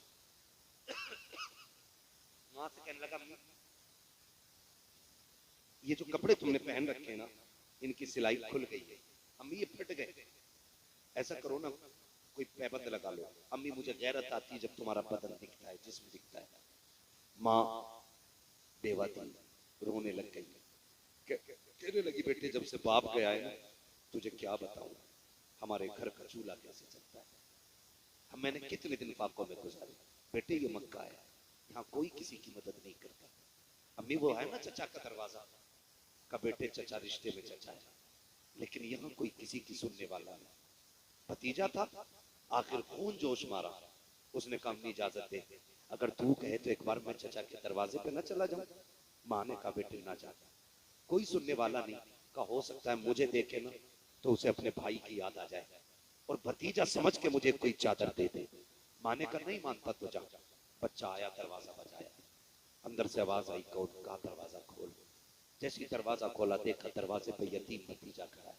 माँ से कहने लगा ये जो कपड़े तुमने पहन रखे ना इनकी सिलाई खुल गई है, अम्मी ये फट गए, ऐसा करो ना कोई पैबंद लगा लो, अम्मी मुझे गैरत आती है जब तुम्हारा बदन दिखता है, जिस्म दिखता है। माँ बेवा थी, रोने लग गई, कहने लगी बेटे जब से बाप गया है ना तुझे क्या बताऊं, हमारे घर का चूल्हा कैसे चलता है, हम मैंने कितने दिन फाकों में गुजारे, बेटे ये मक्का है, यहाँ कोई किसी की मदद नहीं करता। अम्मी वो है ना चचा का दरवाजा का, बेटे चचा रिश्ते में चचा है, लेकिन यहाँ कोई किसी की सुनने वाला नहीं। भतीजा था, आखिर खून जोश मारा, उसने कहा अम्मी इजाजत दे, अगर तू कहे तो एक बार मैं चचा के दरवाजे पे ना चला जाऊं। माँ ने कहा बेटे ना जा, कोई सुनने वाला नहीं, का हो सकता है मुझे देखे ना तो उसे अपने भाई की याद आ जाए और भतीजा समझ के मुझे कोई चादर दे दे। माँ ने कहा नहीं मानता तो जा। बच्चा आया, दरवाजा बजाया, अंदर से आवाज आई, कौन? कहा दरवाजा खोल। जैसे दरवाजा खोला देखा दरवाजे पे यतीम भतीजा खड़ा है,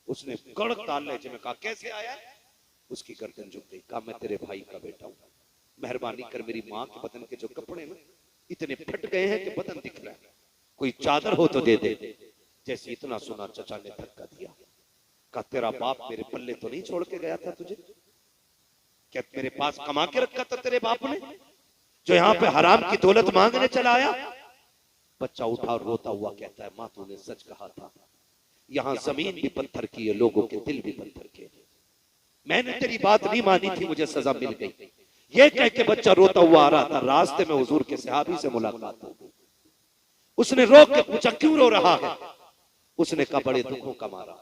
उसने कड़क ताल लहजे में कहा कैसे आया? उसकी गर्दन झुक गई, कहा मैं तेरे भाई का बेटा हूं, मेहरबानी कर मेरी माँ के बदन के जो कपड़े ना इतने फट गए हैं कि बदन दिख रहा है, कोई चादर हो तो दे दे। जैसे इतना सुना चचा ने धक्का दिया, का तेरा बाप मेरे पल्ले तो नहीं छोड़ के गया था तुझे? क्या मेरे पास कमा के रखा था तेरे बाप ने, जो यहाँ पे हराम की दौलत मांगने चला आया? बच्चा उठा रोता हुआ कहता है, माँ तूने सच कहा था, यहाँ जमीन भी पत्थर की है, लोगों के दिल भी पत्थर के। मैंने तेरी बात नहीं मानी थी, मुझे सजा मिल गई। ये कह के बच्चा रोता हुआ आ रहा था। रास्ते में हुजूर के सहाबी से मुलाकात हो गई। उसने रोक के पूछा, क्यों रो रहा है? उसने कहा, बड़े दुखों का मारा।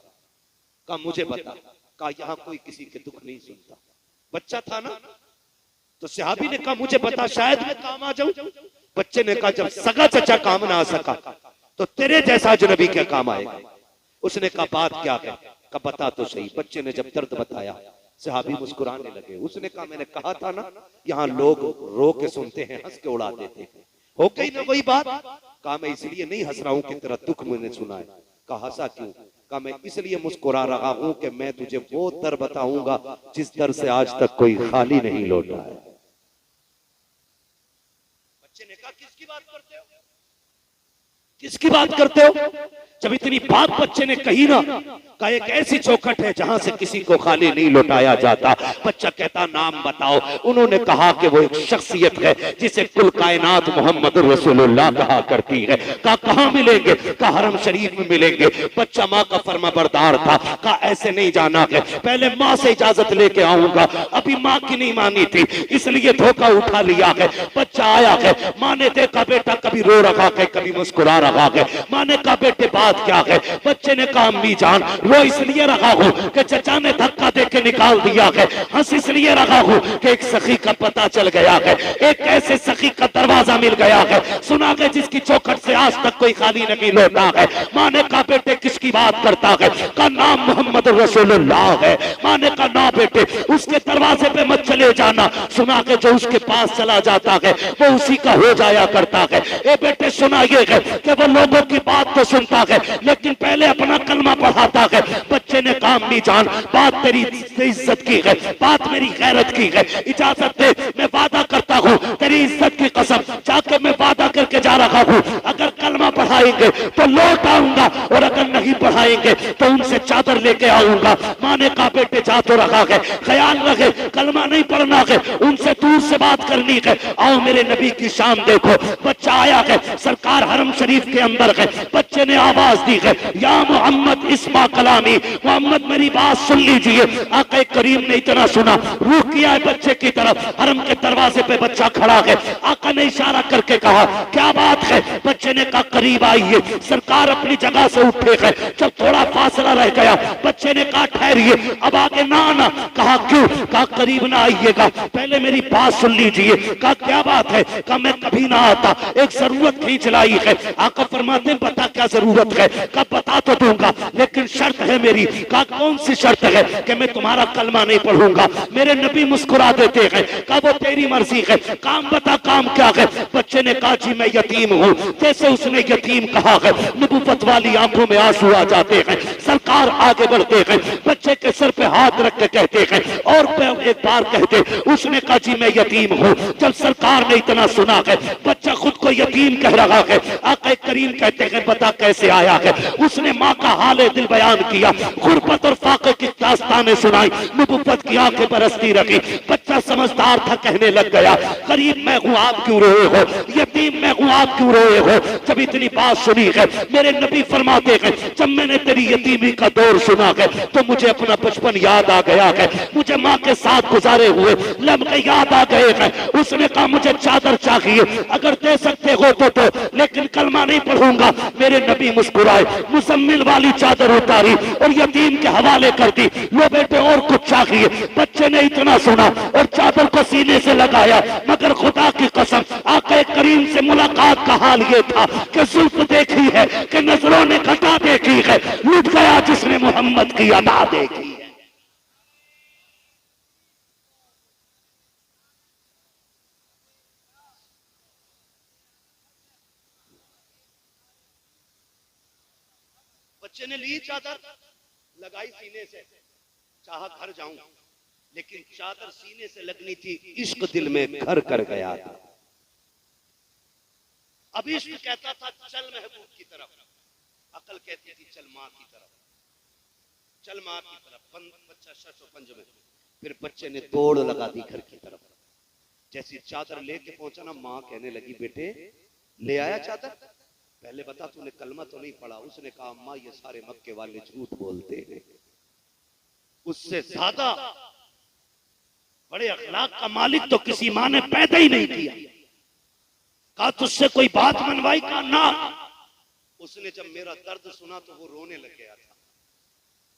कहा, मुझे बता। कहा, यहाँ कोई किसी के दुख नहीं सुनता। बच्चा था ना, तो सहाबी ने कहा, मुझे बता, शायद मैं काम आ जाऊं। बच्चे ने कहा, जब सगा चचा काम ना आ सका तो तेरे जैसा अजनबी क्या काम आएगा? उसने कहा, बात क्या है? कहा, बता तो सही। बच्चे ने जब दर्द बताया, सहाबी मुस्कुराने लगे। उसने कहा, मैंने कहा था ना, यहाँ लोग रो के सुनते हैं, हंस के उड़ा देते हैं। हो गई ना वही बात। कहा, मैं इसलिए नहीं हंस रहा हूं कि तेरा दुख मैंने सुना है। कहा, हंसा क्यों? कहा, मैं इसलिए मुस्कुरा रहा हूं कि मैं तुझे वो दर बताऊंगा जिस दर से आज तक कोई खाली नहीं लौटा है। बच्चे ने कहा, किसकी बात करते हो? किसकी बात करते हो? जब इतनी बात बच्चे ने कही ना, का एक ऐसी चौखट है जहां से किसी को खाली नहीं लौटाया जाता। बच्चा कहता, नाम बताओ। उन्होंने कहा कि वो एक शख्सियत है जिसे कुल कायनात मोहम्मद रसूलुल्लाह कहा करती है। कहा, कहां मिलेंगे? कहा, हरम शरीफ में मिलेंगे। बच्चा माँ का फर्माबरदार था। कहा, ऐसे नहीं जाना है, पहले माँ से इजाजत लेके आऊंगा। अभी माँ की नहीं मानी थी, इसलिए धोखा उठा लिया है। बच्चा आया है, माँ ने देखा बेटा कभी रो रहा है, कभी मुस्कुरा रहा है। माँ ने कहा, बेटे बात क्या है? बच्चे ने कहा, अम्मी जान, रो इसलिए रहा हूं कि चचा ने धक्का देके निकाल दिया है। हंस इसलिए रहा हूं कि एक सखी का पता चल गया है, एक ऐसे सखी का दरवाजा मिल गया है, सुना है जिसकी चौखट से आज तक कोई खाली नहीं लौटा है। माँ ने कहा, बेटे किसकी बात करता है? का नाम मोहम्मद रसूलुल्लाह है। माँ ने कहा, ना बेटे, उसके दरवाजे पे मत चले जाना, सुना के जो उसके पास चला जाता है वो उसी का हो जाया करता है। ए बेटे, सुना ये है कि वो लोगों की बात तो सुनता है लेकिन पहले अपना कलमा पढ़ाता है। बच्चे ने कहा, अम्मी जान, बात तेरी इज्जत की है, बात मेरी गैरत की है, इजाजत दे, मैं वादा करता हूँ तेरी इज्जत की कसम, जाके मैं वादा करके जा रहा हूँ, अगर कलमा पढ़ाएंगे तो लौट आऊंगा और अगर नहीं पढ़ाएंगे तो उनसे चादर लेके आऊंगा। माँ ने कहा, बेटे जा तो रहा है, ख्याल रखे, कलमा नहीं पढ़ना है, उनसे दूर से बात करनी है। आओ मेरे नबी की शान देखो। बच्चा आया है, सरकार हरम शरीफ के अंदर है। बच्चे ने आवाज दी है, या मोहम्मद इस्मा कलामी, मोहम्मद मेरी बात सुन लीजिए। आका करीम ने इतना सुना, रुक किया है बच्चे की तरफ। हरम के दरवाजे पे बच्चा खड़ा है। आका ने इशारा करके कहा, क्या बात है? बच्चे ने कहा, करीब आइए। सरकार अपनी जगह से उठे है। जब थोड़ा फासला रह गया, बच्चे ने कहा, ठहरिए, अब आगे ना आना। कहा, क्यों? कहा, करीब ना आइएगा, पहले मेरी बात सुन लीजिए। कहा, क्या बात है? कहा, मैं कभी ना आता, एक जरूरत खींच लाई है। आका फरमाते हैं, बता क्या जरूरत है? कहा, बता तो दूंगा लेकिन शर्त है मेरी। कहा, कौन सी शर्त है? कि मैं तुम्हारा कलमा नहीं पढ़ूंगा। मेरे नबी मुस्कुरा देते हैं। कहा, वो तेरी मर्जी है, काम बता, काम क्या है? बच्चे ने कहा, जी मैं यतीम हूँ। जैसे उसने यतीम कहा है, नबुव्वत वाली आंखों में आंसू आ जाते हैं। सरकार आगे बढ़ते हैं, बच्चे के सर पे हाथ रख के कहते हैं, और एक बार कहते, उसने कहा, जी मैं यतीम हूँ। जब सरकार ने इतना सुना है, बच्चा खुद को यतीम कह रहा है। आका करीम कहते हैं, बता कैसे आया है? उसने माँ का हाल दिल बयान किया, गुर्बत और फाके की दास्तानें सुनाई, नबुव्वत की आंखें बरसती रही। बच्चा समझदार था, कहने लग गया, गरीब मैं हूँ, आप क्यों रोए हो? यतीम मैं हूँ, आप क्यों रोए हो? जब इतनी बात सुनी है, मेरे नबी फरमाते हैं, जब मैंने तेरी यतीमी का दौर सुना है तो मुझे अपना बचपन याद आ गया है, मुझे माँ के साथ गुजारे हुए लम्हे याद आ गए हैं। उसने कहा, मुझे चादर चाहिए, अगर दे सकते हो तो, लेकिन कलमा नहीं पढ़ूंगा। मेरे नबी मुस्कुराए, मुसम्मिल वाली चादर उतारी और यतीम के हवाले कर दी। लो बेटे, और कुछ चाहिए? बच्चे ने इतना सुना और चादर को सीने से लगाया। मगर खुदा की कसम, आका करीम से मुलाकात का हाल ये था कि जुल्फ देखी है कि नजरों ने घटा देखी है, लुट गया जिसने मोहम्मद की अदा देखी है। बच्चे ने ली चादर, लगाई सीने से, चाहा घर जाऊं, लेकिन चादर सीने से लगनी थी, इश्क दिल में घर कर गया था। अब इश्क कहता था, चल महबूब की तरफ, अकल कहती थी, चल मां की तरफ। चल माँ की तरफ, बच्चा शशो पंज में। फिर बच्चे ने दौड़ लगा दी घर की तरफ। जैसी चादर लेके पहुंचा ना, माँ कहने लगी बेटे ले आया चादर, पहले बता तूने कलमा तो नहीं पढ़ा। उसने कहा अम्मा ये सारे मक्के वाले झूठ बोलते हैं, उससे ज्यादा बड़े अखलाक का मालिक तो किसी माँ ने पैदा ही नहीं किया। कहा तुझसे कोई बात मनवाई? का ना। उसने जब मेरा दर्द सुना तो वो रोने लग गया था।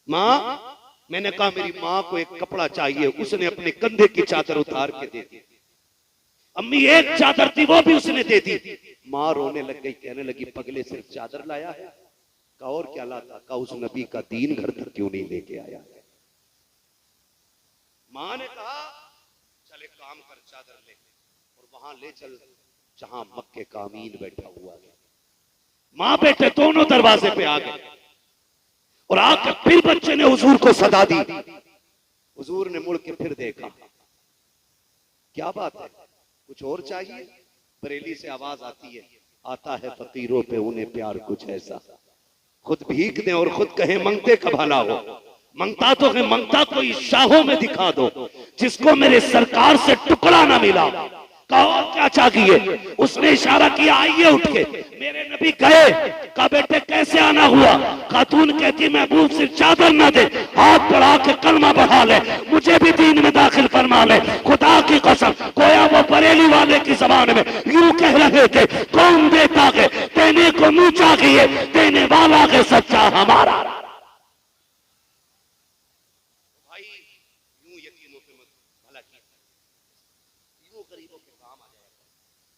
माँ, मैंने कहा मेरी माँ को एक कपड़ा चाहिए। उसने अपने कंधे की चादर उतार के दे दी। अम्मी एक चादर थी वो भी उसने दे दी। माँ रोने लग गई, कहने लगी पगले सिर्फ चादर लाया है? कहा और क्या लाता? कहा उस नबी का दीन घर तक क्यों नहीं लेके आया है? माँ ने कहा चल एक काम कर, चादर ले और वहां ले चल जहां मक्के का अमीन बैठा हुआ है। माँ बेटे दोनों दरवाजे पे आ गए और आकर फिर बच्चे ने हुजूर को सदा दी। हुजूर ने मुड़ के फिर देखा, क्या बात है, कुछ और चाहिए? बरेली से आवाज आती है, आता है फकीरों पे उन्हें प्यार कुछ ऐसा, खुद भीख दे और खुद कहे मंगते का भला हो। मंगता तो है, मंगता कोई शाहों में दिखा दो, जिसको मेरे सरकार से टुकड़ा ना मिला। कहा और क्या चाहिए? उसने इशारा किया आइए उठ के। मेरे नबी गए। कहा बेटे कैसे आना हुआ? खातून कहती महबूब सिर्फ चादर ना दे, हाथ बढ़ा के कलमा बढ़ा ले, मुझे भी दीन में दाखिल फरमा ले। खुदा की कसम, गोया वो बरेली वाले की जबान में यूं कह रहे थे, कौन देता है देने को मुंह चाहिए, देने वाला है सच्चा हमारा। भाई यूं यतीमों पे मत भला किया, यूं गरीबों के काम आ जाएगा।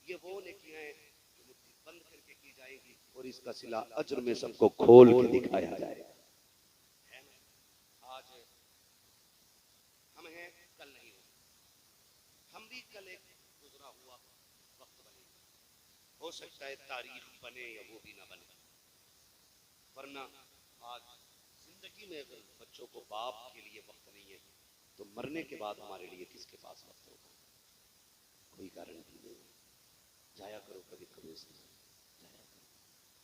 ये वो नेकियां हैं जो मुट्ठी बंद करके की जाएगी और इसका सिला अज्र में सबको खोल के दिखाया जाएगा। आज हम हैं, कल नहीं हो, हम भी कल एक गुजरा हुआ वक्त बनेगा। हो सकता है तारीख बने या वो भी ना बने, वरना आज जिंदगी में अगर बच्चों को बाप के लिए वक्त नहीं है तो मरने के बाद हमारे लिए किसके पास वक्त होगा? कोई गारंटी नहीं है। जाया करो, कभी कभी जाया करो,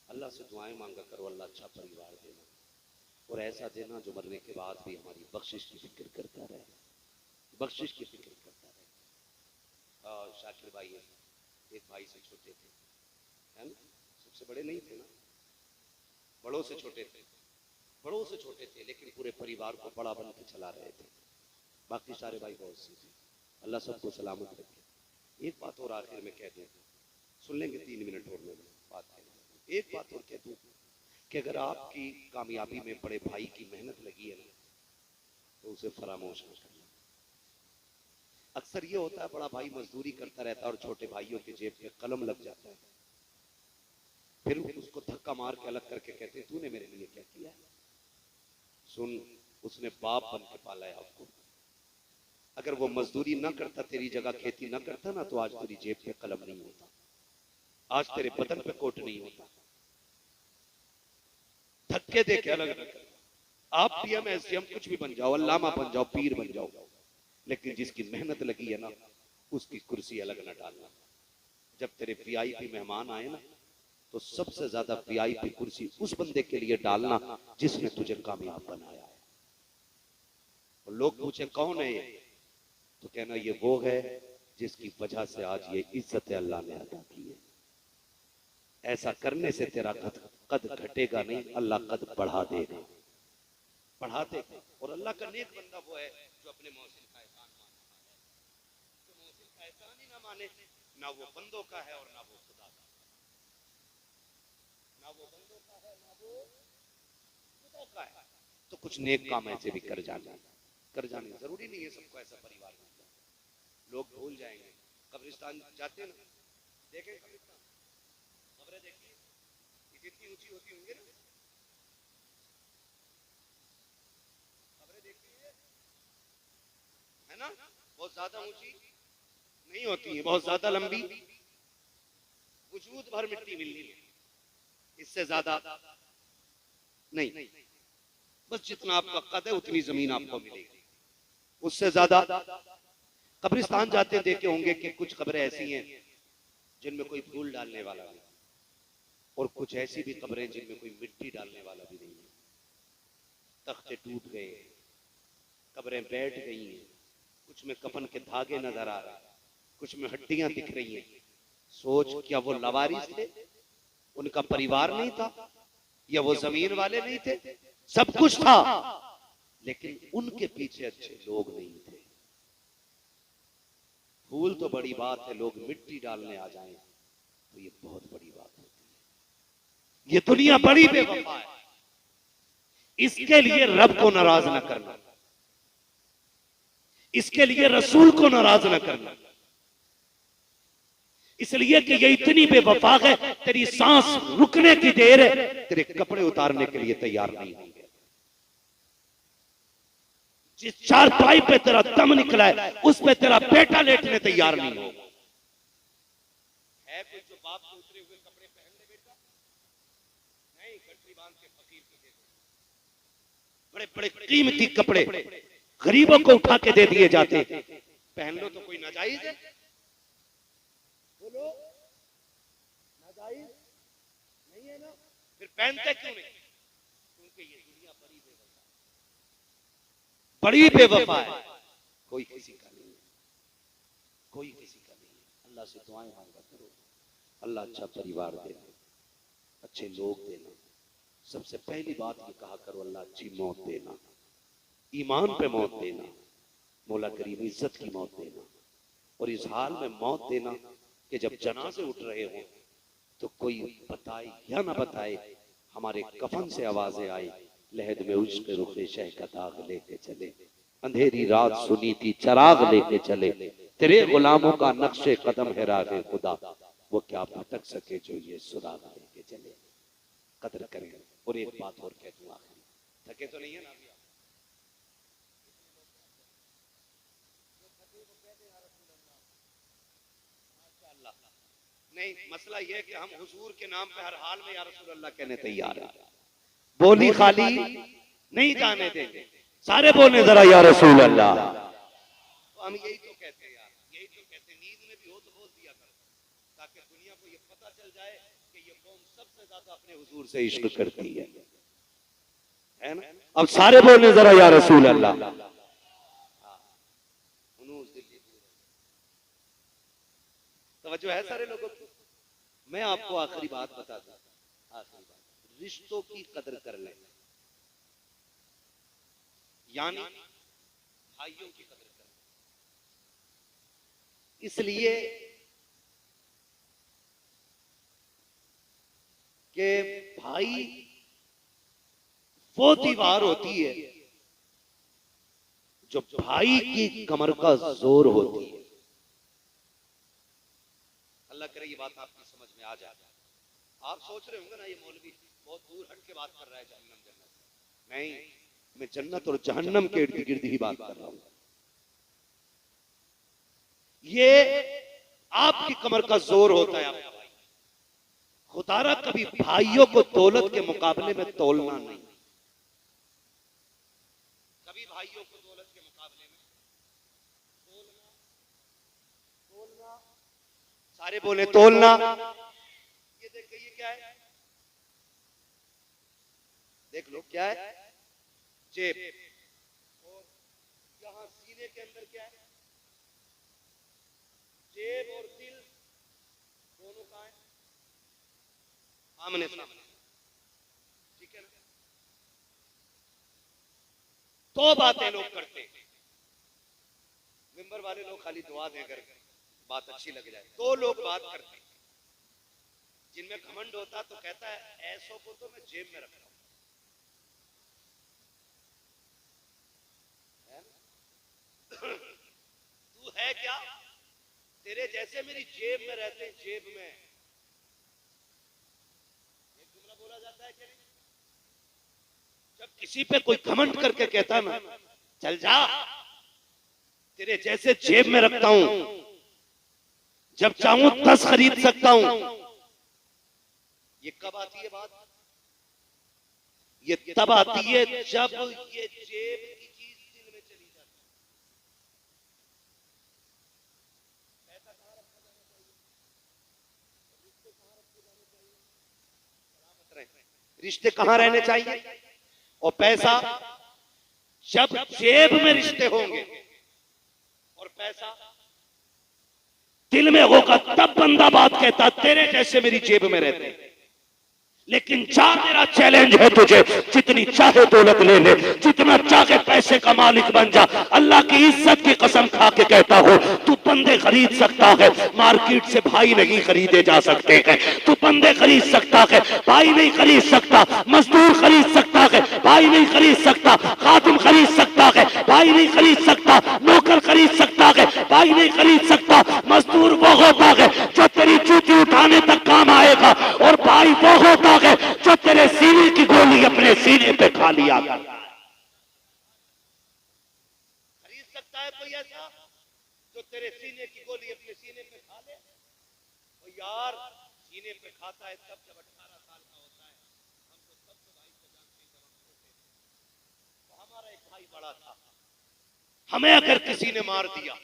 अल्लाह से दुआएं मांगा करो, अल्लाह अच्छा परिवार देना और ऐसा देना जो मरने के बाद भी हमारी बख्शिश की फिक्र करता रहे, बख्शिश की फिक्र करता रहे। शाकिर भाई है, एक भाई से छोटे थे, है ना, सबसे बड़े नहीं थे ना, बड़ों से छोटे थे, बड़ों से छोटे थे, लेकिन पूरे परिवार को बड़ा बन के चला रहे थे। बाकी सारे भाई बहुत से थे, अल्लाह सबको सलामत रखे। एक बात और आखिर में कह दूं, सुन लेंगे 3 मिनट और में बात करें। एक बात और कह दूं कि अगर आपकी कामयाबी में बड़े भाई की मेहनत लगी है ना, तो उसे फरामोश न करना। अक्सर ये होता है बड़ा भाई मजदूरी करता रहता है और छोटे भाइयों के जेब में कलम लग जाता है, फिर उसको धक्का मार के अलग करके कहते हैं तूने मेरे लिए क्या किया? सुन, उसने बाप बन के पाला है आपको। अगर वो मजदूरी ना करता, तेरी जगह खेती ना करता ना, तो आज तेरी जेब पे कलम नहीं होता, आज तेरे बदन पे कोट नहीं होता। धक्के दे के अलग अलग। आप पीएम एसडीएम कुछ भी बन जाओ, अल्लामा बन जाओ, पीर बन जाओ, लेकिन जिसकी मेहनत लगी है ना, उसकी कुर्सी अलग ना डालना। जब तेरे वीआईपी मेहमान आए ना, तो सबसे ज्यादा वीआईपी कुर्सी उस बंदे के लिए डालना जिसने तुझे कामयाब बनाया है। और लोग पूछे कौन है ये, तो कहना ये वो है जिसकी वजह से आज ये इज्जत अल्लाह ने अदा की है। ऐसा करने से तेरा कद घटेगा नहीं, अल्लाह कद बढ़ा देगा, बढ़ा देगा। और अल्लाह का नेक बंदा वो है जो अपने मौसिन का एहसान मानता है, जो मौसिन का एहसान ही ना माने, ना वो बंदों का है और ना वो खुदा का, ना वो बंदों का है ना वो खुदा का है। तो कुछ नेक काम ऐसे भी कर जाना, कर जाने जरूरी नहीं है सबको ऐसा परिवार मिल जाए। लोग भूल जाएंगे। कब्रिस्तान जाते ना, देखें कब्रिस्तान, कब्रें देखिए कितनी ऊंची होती होंगी ना, कब्रें देखिए, है ना, बहुत ज्यादा ऊंची नहीं होती है, बहुत ज्यादा लंबी, वजूद भर मिट्टी मिलनी है, इससे ज्यादा नहीं, बस जितना आपका कद है उतनी जमीन आपको मिलेगी, उससे ज्यादा। कब्रिस्तान जाते देखे होंगे कि कुछ कब्रें ऐसी हैं जिनमें कोई फूल डालने वाला नहीं, और कुछ ऐसी भी कब्रें जिनमें कोई मिट्टी डालने वाला भी नहीं है। तख्ते टूट गए, कब्रें बैठ गई हैं, कुछ में कफन के धागे नजर आ रहे हैं, कुछ में हड्डियां दिख रही हैं। सोच, क्या वो लवारिस थे? उनका परिवार नहीं था? या वो जमीन वाले नहीं थे? सब कुछ था, लेकिन उनके पीछे अच्छे लोग नहीं थे। फूल तो बड़ी बात है, लोग मिट्टी डालने आ जाएं तो ये बहुत बड़ी बात होती है। ये दुनिया बड़ी बेवफा है, इसके लिए रब को नाराज ना करना, इसके लिए रसूल को नाराज ना करना, इसलिए कि ये इतनी बेवफा है, तेरी सांस रुकने की देर है, तेरे कपड़े उतारने के लिए तैयार नहीं होंगे। जिस चारपाई पे तेरा दम निकला है, उस पे तेरा बेटा लेटने तैयार नहीं होगा। है कोई जो बाप को उतरे हुए कपड़े पहन ले बेटा? नहीं, गठरी बांध के फकीर को दे दो। बड़े बड़े कीमती कपड़े गरीबों को उठा के दे दिए जाते, पहन लो तो कोई नाजायज है? बोलो, नाजायज नहीं है ना? फिर पहनते क्यों नहीं? क्योंकि ये दुनिया बड़ी बेवफा है, कोई किसी का नहीं है, कोई किसी का नहीं है। अल्लाह से दुआएं मांगा करो, अल्लाह अच्छा परिवार देना, अच्छे लोग देना। सबसे पहली बात ये कहा करो, अल्लाह अच्छी मौत देना, ईमान पे मौत देना, मौला करीम इज्जत की मौत देना। और इस हाल में मौत देना कि जब जनाजे उठ रहे हो तो कोई बताए या ना बताए, हमारे कफन से आवाजें आई, लहद में उश्क रुखे शह का दाग लेके चले, अंधेरी रात सुनी थी चराग लेके चले, तेरे गुलामों का नक्शे कदम है राहे खुदा, वो क्या भटक सके जो ये सुराग लेके चले। कदर करें। और एक बात और कह दूं आखिरी, थके तो नहीं है ना अभी आप? नहीं, मसला यह है कि हम हुजूर के नाम पे हर हाल में या रसूल अल्लाह कहने तैयार हैं, बोली खाली नहीं जाने देंगे, सारे बोले जरा या रसूल अल्लाह। तो हम यही तो कहते हैं यार, यही तो कहते हैं, नींद में भी हो तो बोल दिया करो, ताकि दुनिया को ये पता चल जाए कि ये कौम सबसे ज्यादा अपने हुजूर से इश्क करती है ना? अब सारे बोले जरा या रसूल अल्लाह। तवज्जो है सारे लोगों की? मैं आपको आखिरी बात बता दूं, आखिरी बात, रिश्तों की कदर कर लें, यानी भाइयों की कदर कर लें। इसलिए कि भाई वो दीवार होती है जो भाई की कमर का जोर होती है। अल्लाह करे ये बात आपकी समझ में आ जाए। आप सोच रहे होंगे ना ये मौलवी बहुत दूर हट के बात कर रहा है जहन्नम जन्नत। नहीं, मैं जन्नत और जहन्नम के इर्द गिर्द ही बात कर रहा हूं। ये आपकी कमर का जोर होता है आपका भाई। खुदारा कभी भाइयों को दौलत के मुकाबले में तोलना नहीं, कभी भाइयों को दौलत के मुकाबले में तोलना, सारे बोले तोलना। ये देखिए ये क्या है, देख लो क्या है, जेब, और यहां सीने के अंदर क्या है, जेब और दिल दोनों का है आमने सामने, ठीक है ना? दो बातें लोग करते हैं, मिंबर वाले लोग खाली दुआ देकर बात अच्छी लग जाए। दो लोग बात करते हैं, जिनमें घमंड होता तो कहता है ऐसों को तो मैं जेब में रखता हूं, तू है क्या? तेरे जैसे मेरी जेब में रहते हैं, जेब में। एक जुमला बोला जाता है कि नहीं, जब किसी पे कोई घमंड करके कहता ना चल जा, तेरे जैसे जेब में रखता हूं, जब चाहूं 10 खरीद सकता हूं। ये कब आती है बात? ये तब आती है जब ये जेब की चीज दिल में चली जाती है। पैसा कहां रखा जाना चाहिए? रिश्ते कहां रखे जाने चाहिए? सलामत रहे, रिश्ते कहां रहने चाहिए? और पैसा जब जेब में रिश्ते होंगे और पैसा दिल में होगा, तब बंदा बात कहता तेरे जैसे मेरी जेब में रहते। लेकिन जा, मेरा चैलेंज है तुझे, जितनी चाहे दौलत ले ले, जितना चाहे पैसे का मालिक बन जा, अल्लाह की इज्जत की कसम खा के कहता हो, तू बंदे खरीद सकता है, मार्केट से भाई नहीं खरीदे जा सकते हैं। तू बंदे खरीद सकता है, भाई नहीं खरीद सकता। मजदूर खरीद सकता है, भाई नहीं खरीद सकता। खादिम खरीद सकता है, भाई नहीं खरीद सकता। नौकर खरीद सकता है, भाई नहीं खरीद सकता। मजदूर वो होता है जो तेरी जूती उठाने तक काम आएगा, और भाई वो होता है जो तेरे सीने की गोली अपने सीने पे खा लिया करता है। खरीद सकता है कोई ऐसा जो तेरे सीने की गोली अपने सीने पे खा ले? तो यार सीने पे खाता है तब जब 18 साल का होता है। हम तो तब तो भाई को जानते जब हम छोटे थे। तो हमारा एक भाई बड़ा था, हमें अगर किसी ने मार दिया,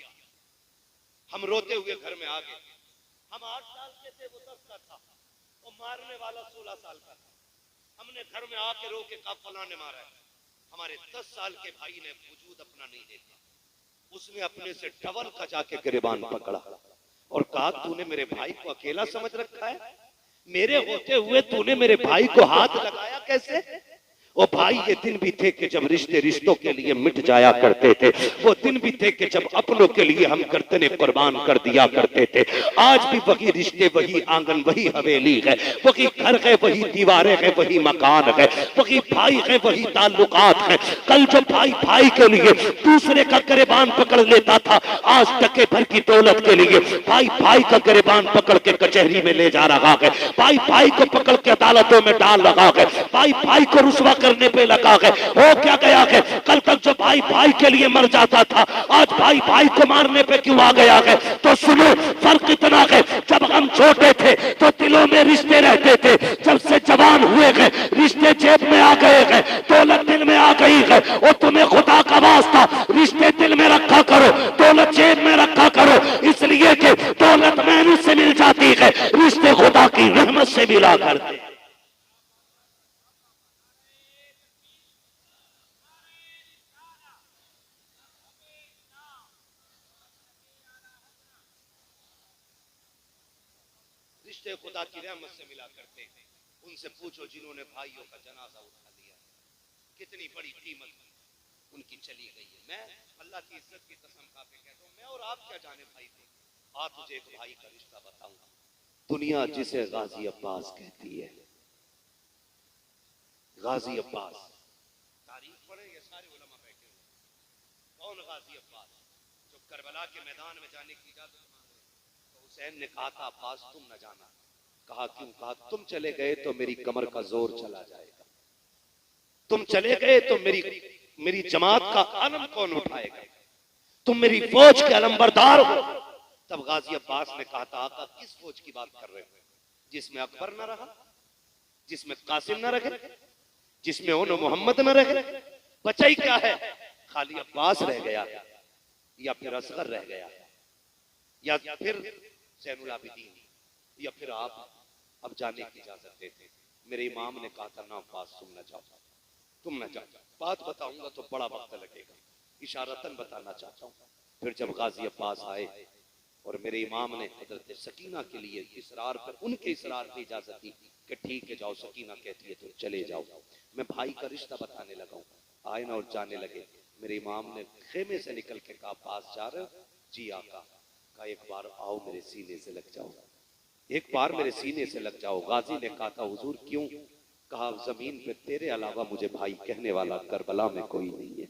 हम रोते हुए घर में आ गए। हम 8 साल के थे, वो 10 का था, और मारने वाला 16 साल का था। हमने घर में आके रो के कहा फलां ने मारा है। हमारे 10 साल के भाई ने वजूद अपना नहीं देखा, उसने अपने से डबल का जाके गिरबान पकड़ा और कहा तूने मेरे भाई को अकेला समझ रखा है? मेरे होते हुए तूने मेरे भाई को हाथ लगाया कैसे? वो भाई ये दिन भी थे कि जब रिश्ते रिश्तों के लिए मिट जाया करते थे। वो दिन भी थे कि जब अपनों के लिए हम गर्दनें कुर्बान कर दिया करते थे। आज भी वही रिश्ते, वही आंगन, वही हवेली है, वही घर है, वही दीवारें हैं, वही मकान है, वही भाई है, वही ताल्लुकात है। कल जो भाई भाई के लिए दूसरे का गिरबान पकड़ लेता था, आज टके भर की दौलत के लिए भाई भाई का गिरबान पकड़ के कचहरी में ले जा रहा है। भाई भाई को पकड़ के अदालतों में डाल रहा है। भाई भाई को रुस्वा करने पे लगा है। हो क्या गया है? कल तक जो भाई भाई के लिए मर जाता था, आज भाई भाई को मारने पे क्यों आ गया है? तो सुनो, फर्क इतना है, जब हम छोटे थे तो दिलों में रिश्ते रहते थे। जब से जवान हुए हैं, रिश्ते जेब में आ गए हैं, दौलत दिल में आ गई है। और तुम्हें खुदा का वास्ता रिश्ते दिल में रखा करो, दौलत जेब में रखा करो, इसलिए कि दौलत मेहनत से मिल जाती है, रिश्ते खुदा की रहमत से मिला करते हैं। रिश्ते खुदा की रहमत से मिला करते हैं। उनसे पूछो जिन्होंने भाइयों का जनाजा उठा लिया, कितनी बड़ी कीमत उनकी चली गई है। मैं अल्लाह की इज्जत की कसम खा के कहता हूं, मैं और आप क्या जाने भाई थे। आज तुझे एक भाई का रिश्ता बताऊंगा, दुनिया जिसे गाजी अब्बास कहती है। गाजी अब्बास, तारीख पढ़े, ये सारे उलमा बैठे हुए। कौन गाजी अब्बास? जो करबला के मैदान में जाने की इजाजत मांग रहे। तो हुसैन ने कहा था अब्बास तुम न जाना। कहा क्यों? कहा तुम चले गए तो मेरी कमर का जोर चला जाएगा, तुम चले गए तो मेरी जमात का आलम कौन उठाएगा? तुम मेरी फौज के अलमबरदार हो। तब गाजी अब्बास ने कहा था आका किस फौज की बात कर रहे हो? जिसमें अकबर न रहा, जिसमें कासिम न रहे, जिसमें ओनो मोहम्मद न रहे, बचा ही क्या है? खाली अब्बास रह गया, या फिर असगर रह गया, या फिर ज़ैनुल आबिदीन, या फिर आप अब जाने की इजाजत देते। मेरे इमाम ने कहा था ना अब्बास तुम न जाओ, तुम न जाओ। बात बताऊंगा तो बड़ा वक्त लगेगा, इशारतन बताना चाहता हूँ। फिर जब गाजी अब्बास आए और मेरे इमाम ने हजरत सकीना के लिए इसरार पर, उनके इसरार पे इजाजत दी कि ठीक है जाओ, सकीना कहती है तो चले जाओ। मैं भाई का रिश्ता बताने लगा, आए ना और जाने लगे। मेरे इमाम ने खेमे से निकल के कहा पास जा रहे हो? जी आका। कहा एक बार आओ मेरे सीने से लग जाओ, एक बार मेरे सीने से लग जाओ। गाजी ने कहा था हुजूर क्यों? कहा जमीन पे तेरे अलावा मुझे भाई कहने वाला करबला में कोई नहीं है,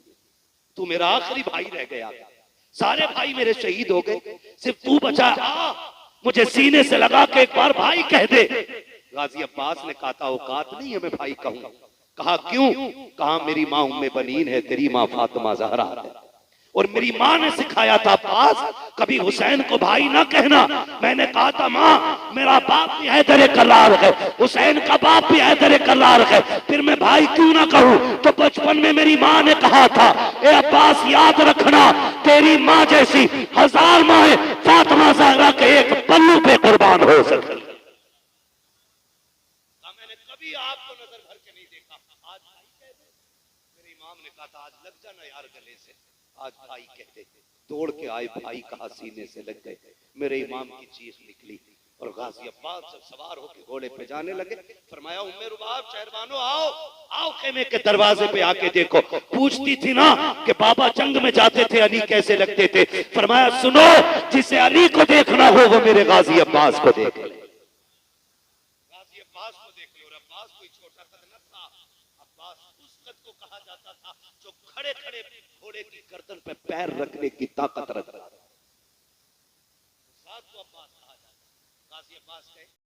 तू मेरा आखिरी भाई रह गया, सारे भाई मेरे शहीद हो गए, सिर्फ तू बचा। आ मुझे सीने से लगा के एक बार भाई कह दे। गाजी अब्बास ने कहा था औकात नहीं है मैं भाई कहूं। कहा क्यों? कहा मेरी माँ उम्मे बनीन है, तेरी माँ फातिमा ज़हरा है, और मेरी माँ ने सिखाया था अब्बास कभी हुसैन को भाई ना कहना। मैंने कहा था माँ मेरा बाप भी हैदर कल्लार है, हुसैन का बाप भी हैदर कल्लार है, फिर मैं भाई क्यों ना कहूँ? तो बचपन में मेरी माँ ने कहा था ए अब्बास याद रखना तेरी माँ जैसी 1000 माएं फातिमा ज़हरा के एक पल्लू पे कुर्बान हो सके। मैंने कभी आपको नजर भर के नहीं देखा, आज भाई कह दे। मेरे इमाम ने कहा था आज लग जाना यार गले से। आज भाई कहते दौड़ के आए, भाई कहा सीने से लग गए। मेरे इमाम की चीख निकली और गाजी अब्बास जब सवार होकर घोड़े पे जाने लगे, फरमाया उम्मे रुबाब शहरबानो आओ आओ खेमे के दरवाजे पे आके देखो। पूछती थी ना कि बाबा जंग में जाते थे अली कैसे लगते थे, फरमाया सुनो जिसे अली को देखना हो वो मेरे गाजी अब्बास को देख ले। गाजी अब्बास को देख लो। और अब्बास कोई छोटा कद न था, अब्बास उस कद को कहा जाता था जो खड़े खड़े घोड़े की गर्दन पे पैर रखने की ताकत रखता था।